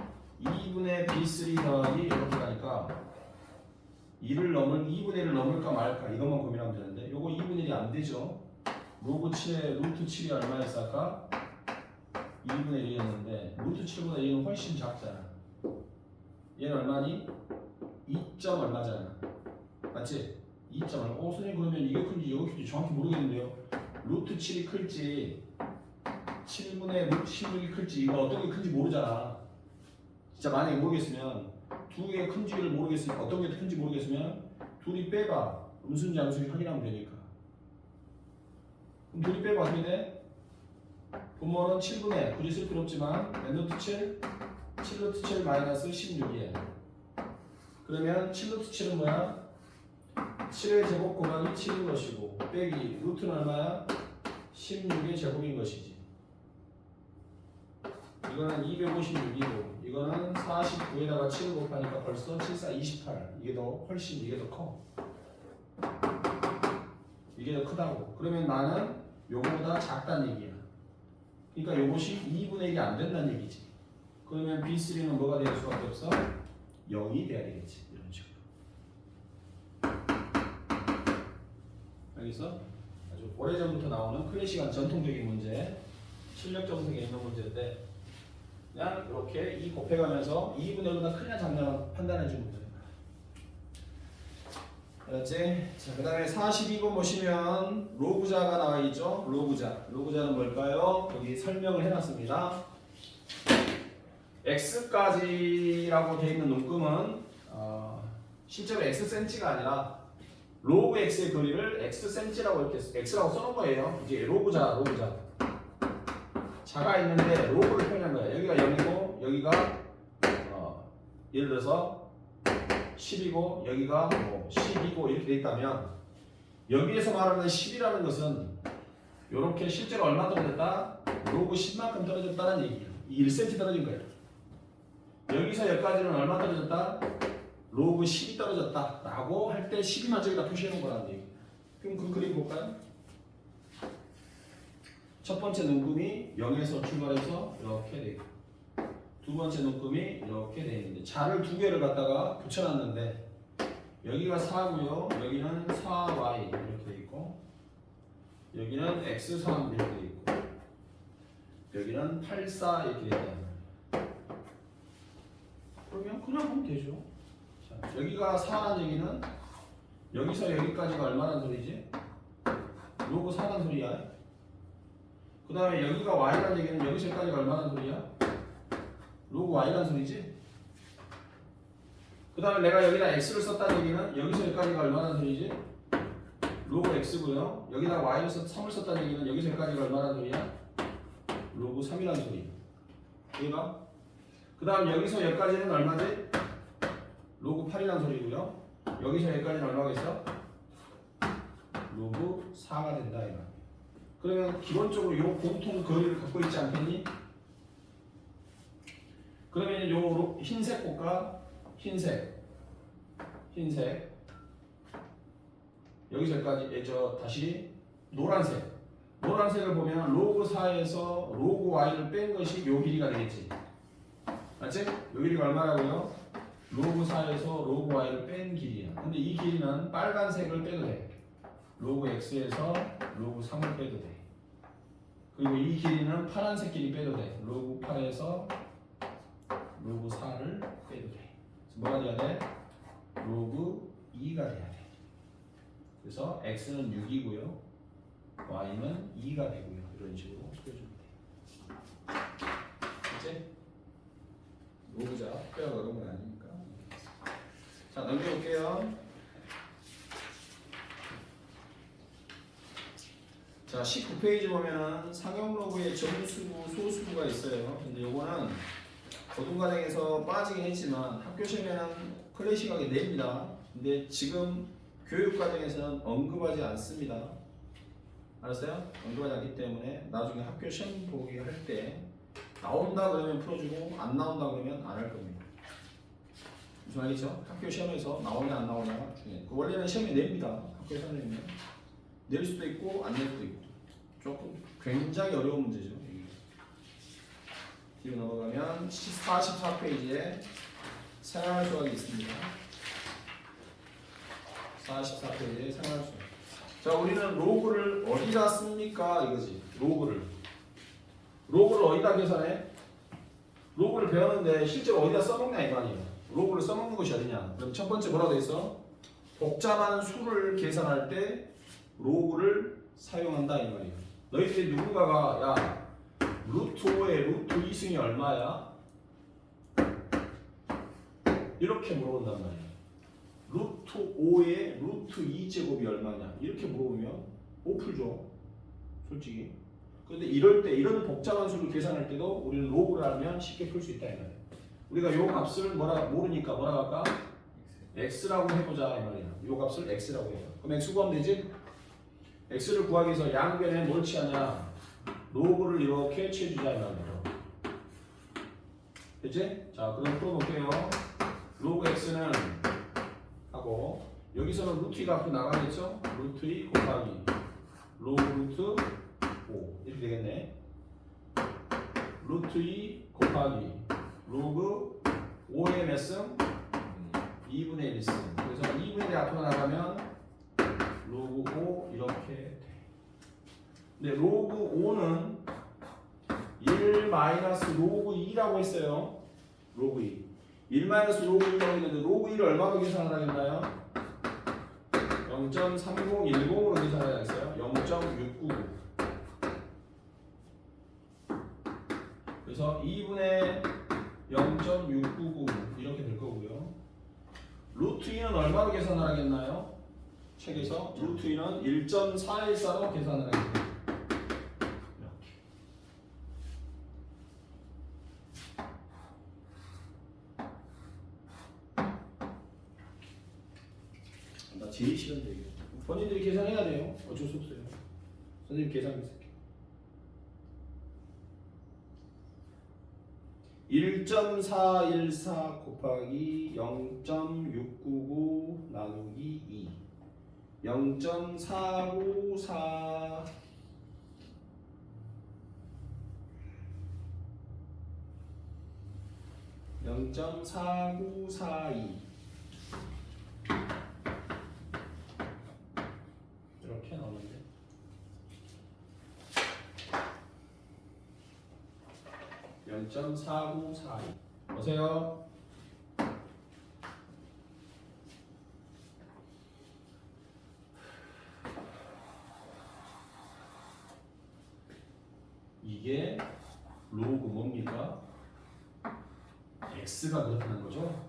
2분의 B3 더하기 이렇게 가니까 2분의 1을 넘을까 말까 이것만 고민하면 되는데 요거 2분의 1이 안 되죠. 로그 7에 루트 7이 얼마였어 아까? 2분의 1이었는데 루트 7보다 얘는 훨씬 작잖아. 얘는 얼마니? 2점 얼마잖아. 맞지? 2점 얼마. 선생님 그러면 이게 큰지 이게 큰지 정확히 모르겠는데요. 루트 7이 클지 7분의 루트 16이 클지 이거 어떤 게 큰지 모르잖아. 진짜 만약에 모르겠으면 두 개가 큰지를 모르겠으면 어떤 게 큰지 모르겠으면 둘이 빼봐. 음수인지 양수인지 확인하면 되니까. 그럼 둘이 빼봐 어떻게 돼? 분모는 7분의 굳이 쓸 필요 없지만 n루트 7 7루트 7 마이너스 16이에요. 그러면 7루트 7은 뭐야? 7의 제곱 곱하기 7인 것이고 빼기 루트는 얼마야? 16의 제곱인 것이지. 이거는 256이고 이거는 49에다가 7을 곱하니까 벌써 7, 4, 28 이게 더 훨씬 이게 더 커. 이게 더 크다고. 그러면 나는 요거보다 작다는 얘기야. 그러니까 요것이 2분의 1이 안 된다는 얘기지. 그러면 B3는 뭐가 될 수밖에 없어? 0이 돼야 되겠지. 이런 식으로. 알겠어? 아주 오래전부터 나오는 클래식한 전통적인 문제, 실력 정석에 있는 문제인데 그냥 이렇게 2 곱해가면서 2분의 1보다 크냐 작냐 판단해 주면 됩니다. 알았지? 자, 그 다음에 42번 보시면 로그자가 나와 있죠? 로그자. 로그자는 뭘까요? 여기 설명을 해놨습니다. x까지라고 되어 있는 눈금은 실제로 x센치가 아니라 로그 x의 거리를 x센치라고 이렇게 x라고 써놓은 거예요. 이제 로그자. 자가 있는데 로그를 표현한 거예요. 여기가 0이고 여기가 예를 들어서 10이고 여기가 뭐 12고 이렇게 돼 있다면 여기에서 말하는 10이라는 것은 이렇게 실제로 얼마 떨어졌다? 로그 10만큼 떨어졌다는 얘기예요. 1cm 떨어진 거예요. 여기서 여기까지는 얼마 떨어졌다? 로그 10이 떨어졌다 라고 할 때 12만 저기다 표시해 놓은 거라는 얘기예요. 그럼 그 그림 볼까요? 첫 번째 눈금이 0에서 출발해서 이렇게 돼 있고 두 번째 눈금이 이렇게 돼 있는데 자를 두 개를 갖다가 붙여놨는데 여기가 4고요 여기는 4y 이렇게 돼 있고 여기는 x3 이렇게 돼 있고 여기는 84 이렇게 돼 있다. 그러면 그냥 하면 되죠. 자, 여기가 4라는 얘기는 여기서 여기까지가 얼마나 소리지? 로그 4란 소리야. 그 다음에 여기가 y라는 얘기는 여기서 여기까지가 얼마나 소리야? 로그 y라는 소리지? 그 다음에 내가 여기다 x를 썼다는 얘기는 여기서 여기까지가 얼마나 소리지? 로그 x고요. 여기다 y를 3을 썼다는 얘기는 여기서 여기까지가 얼마나 소리야? 로그 3이라는 소리. 얘가? 그 다음 여기서 여기까지는 얼마지? 로그 8이라는 소리고요. 여기서 여기까지는 얼마겠어? 로그 4가 된다 이거. 그러면 기본적으로 이 공통 거리를 갖고 있지 않겠니? 그러면 요 흰색 볼까? 흰색 여기서까지 다시 노란색을 보면 로그 4에서 로그 y를 뺀 것이 요 길이가 되겠지. 맞지? 요 길이가 얼마라고요? 로그 4에서 로그 y를 뺀 길이야. 근데 이 길이는 빨간색을 빼도 돼. 로그 x에서 로그 3을 빼도 돼. 그리고 이 길이는 파란색 길이 빼도 돼. 로그 8에서 로그 4를 빼도 돼. 그래서 뭐가 돼야 돼? 로그 2가 돼야 돼. 그래서 x는 6이고요. y는 2가 되고요. 이런 식으로 표해주면 돼. 그치? 로그자 특별히 어려운 건 아니니까. 자, 넘겨볼게요. 자, 19페이지 보면은 상용 로그에 정수부, 소수부가 있어요. 근데 요거는 고등과정에서 빠지긴 했지만 학교 시험에는 클래식하게 냅니다. 근데 지금 교육과정에서는 언급하지 않습니다. 알았어요? 언급하지 않기 때문에 나중에 학교 시험 보기 할 때 나온다 그러면 풀어주고 안 나온다 그러면 안 할 겁니다. 무슨 말이죠? 학교 시험에서 나오냐 안 나오냐가 중요해요. 원래는 시험에 냅니다. 학교 시험에는 낼 수도 있고 안 낼 수도 있고 조금 굉장히 어려운 문제죠. 뒤로 넘어가면 44페이지에 생활 수학이 있습니다. 44페이지에 생활 수학. 자, 우리는 로그를 어디다 씁니까? 이거지. 로그를 어디다 계산해? 로그를 배웠는데 실제로 어디다 써먹냐 이거 아니에요. 로그를 써먹는 것이 어디냐? 그럼 첫 번째 뭐라고 돼 있어? 복잡한 수를 계산할 때 로그를 사용한다 이 말이에요. 너희들이 누군가가 야 루트 5의 루트 2승이 얼마야? 이렇게 물어본단 말이야. 루트 5의 루트 2제곱이 얼마냐? 이렇게 물어보면 못 풀죠. 솔직히. 근데 이럴 때 이런 복잡한 수를 계산할 때도 우리는 로그를 알면 쉽게 풀 수 있다 이 말이야. 우리가 요 값을 모르니까 뭐라 할까? x라고 해보자 이 말이야. 요 값을 x라고 해봐. 그럼 x 구하면 되지? x를 구하기 위해서 양변에 뭘 취하냐? 로그를 이렇게 취해주자 이 말이야. 됐지? 자, 그럼 풀어볼게요. 로그 x는 하고 여기서는 루트 2가 앞으로 나가겠죠? 루트 2 곱하기 로그 루트 5 이렇게 되겠네. 루트 2 곱하기 로그 5의 몇 승? 2분의 1승. 그래서 2분의 1이 앞으로 나가면 로그 5 이렇게 돼. 근데 로그 5는 1 마이너스 로그 2라고 했어요. 로그 2. 1 마이너스 로그 2라고 했는데 로그 2를 얼마로 계산을 하겠나요? 0.3010으로 계산을 하겠어요. 0.699. 그래서 2분의 0.699 이렇게 될 거고요. 루트 2는 얼마로 계산을 하겠나요? 책에서 루트 2는 1.414로 계산을 하겠습니다. 이렇게. 나 제일 싫은데 이게. 본인들이 계산해야 돼요. 어쩔 수 없어요. 선생님 계산했을게. 1.414 곱하기 0.699 나누기 2 0.494 0.4942 이렇게 나오는데 0.4942 보세요. 이게 로그 뭡니까? x가 그렇다는 거죠?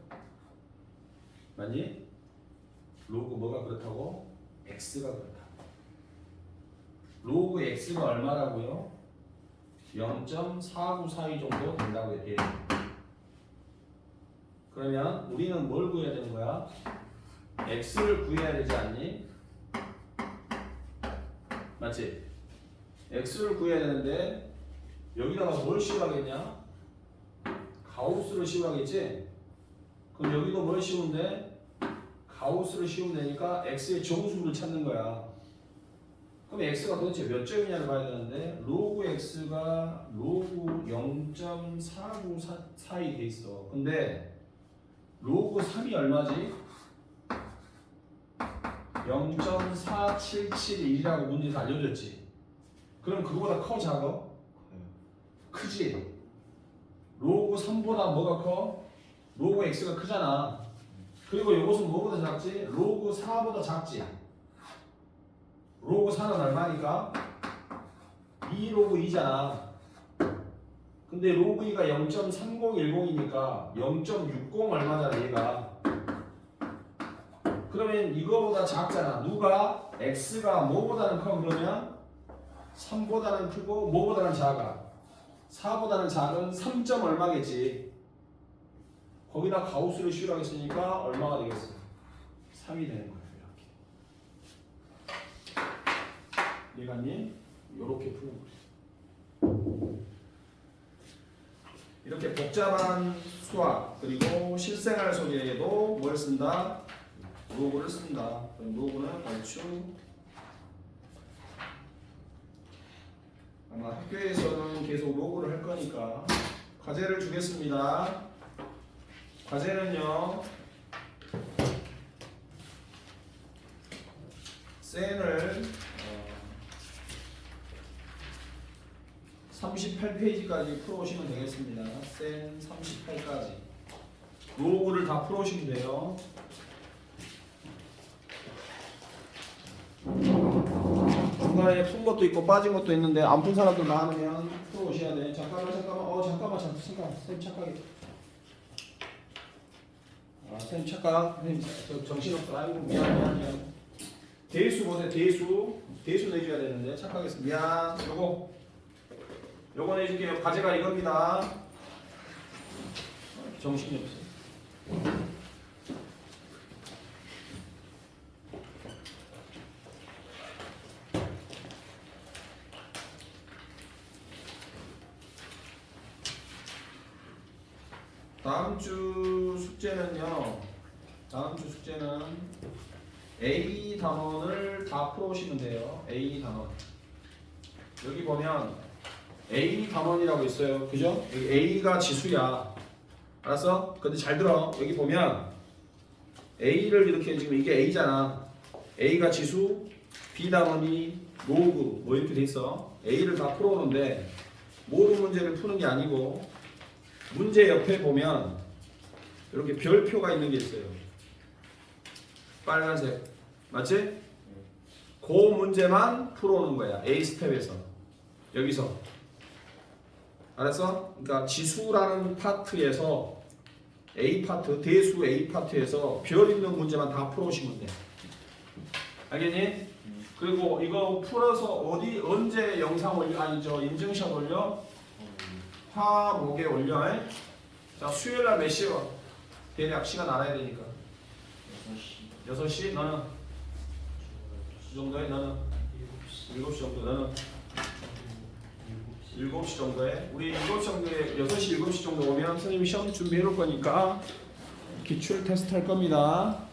맞니? 로그 뭐가 그렇다고? x가 그렇다. 로그 x가 얼마라고요? 0.4942 정도 된다고 해요. 그러면 우리는 뭘 구해야 되는 거야? x를 구해야 되지 않니? 맞지? x를 구해야 되는데 여기다가 뭘 씌우라겠냐? 가우스를 씌우라겠지? 그럼 여기도 뭘 씌운데? 가우스를 씌우면 되니까 x의 정수를 찾는 거야. 그럼 x가 도대체 몇 점이냐를 봐야 되는데 로그 x가 로그 0.4942 돼 있어. 근데 로그 3이 얼마지? 0.4771이라고 문제에서 알려줬지. 그럼 그거보다 커 작아? 커요. 크지? 로그 3보다 뭐가 커? 로그 x가 크잖아. 그리고 이것은 뭐보다 작지? 로그 4보다 작지? 로그 4는 얼마니까? 2 로그 2잖아. 근데 로그 2가 0.3010이니까 0.60 얼마잖아 얘가. 그러면 이거보다 작잖아. 누가? x가 뭐보다는 커 그러면? 3보다는 크고 뭐보다는 작아? 4보다는 작은 3점 얼마겠지? 거기다 가우스를 씌우라겠으니까 얼마가 되겠어? 3이 되는 거예요. 이렇게. 이해갔니? 이렇게 푸는 거예요. 이렇게 복잡한 수학 그리고 실생활 속에도 뭘 쓴다? 로그를 쓴다. 그럼 로그는 얼추 아마 학교에서는 계속 로그를 할 거니까 과제를 주겠습니다. 과제는요 센을 38페이지까지 풀어오시면 되겠습니다. 센 38까지 로그를 다 풀어오시면 돼요. 중간에 푼 것도 있고 빠진 것도 있는데 안 푼 사람들 많으면 풀어오셔야 돼. 잠깐만 쌤 착하게. 쌤 착각. 쌤 정신없어. 아이고 미안. 대수 보세요. 대수 내줘야 되는데 착각했어. 미안. 요거 내줄게요. 과제가 이겁니다. 정신이 없어. 다음 주 숙제는 A 단원을 다 풀어오시면 돼요. A 단원. 여기 보면 A 단원이라고 있어요. 그죠? 여기 A가 지수야. 알았어? 근데 잘 들어. 여기 보면 A를 이렇게 지금 이게 A잖아. A가 지수, B 단원이 로그 뭐 이렇게 돼 있어. A를 다 풀어오는데 모든 문제를 푸는 게 아니고 문제 옆에 보면 이렇게 별표가 있는 게 있어요. 빨간색. 맞지? 그 문제만 풀어오는 거야. A 스텝에서. 여기서. 알았어? 그러니까 지수라는 파트에서 A 파트, 대수 A 파트에서 별 있는 문제만 다 풀어오시면 돼. 알겠니? 그리고 이거 풀어서 언제 영상 올려? 아니죠. 인증샷 올려? 화목에 올려. 에? 자, 수요일날 몇 시에 와? 대략 시간 알아야 되니까. 6시? 너는? 이 정도에? 너는? 7시 정도? 너는? 7시 정도에? 우리 7시 정도에 6시 7시 정도 오면 선생님이 시험 준비해 놓을 거니까 기출 테스트 할 겁니다.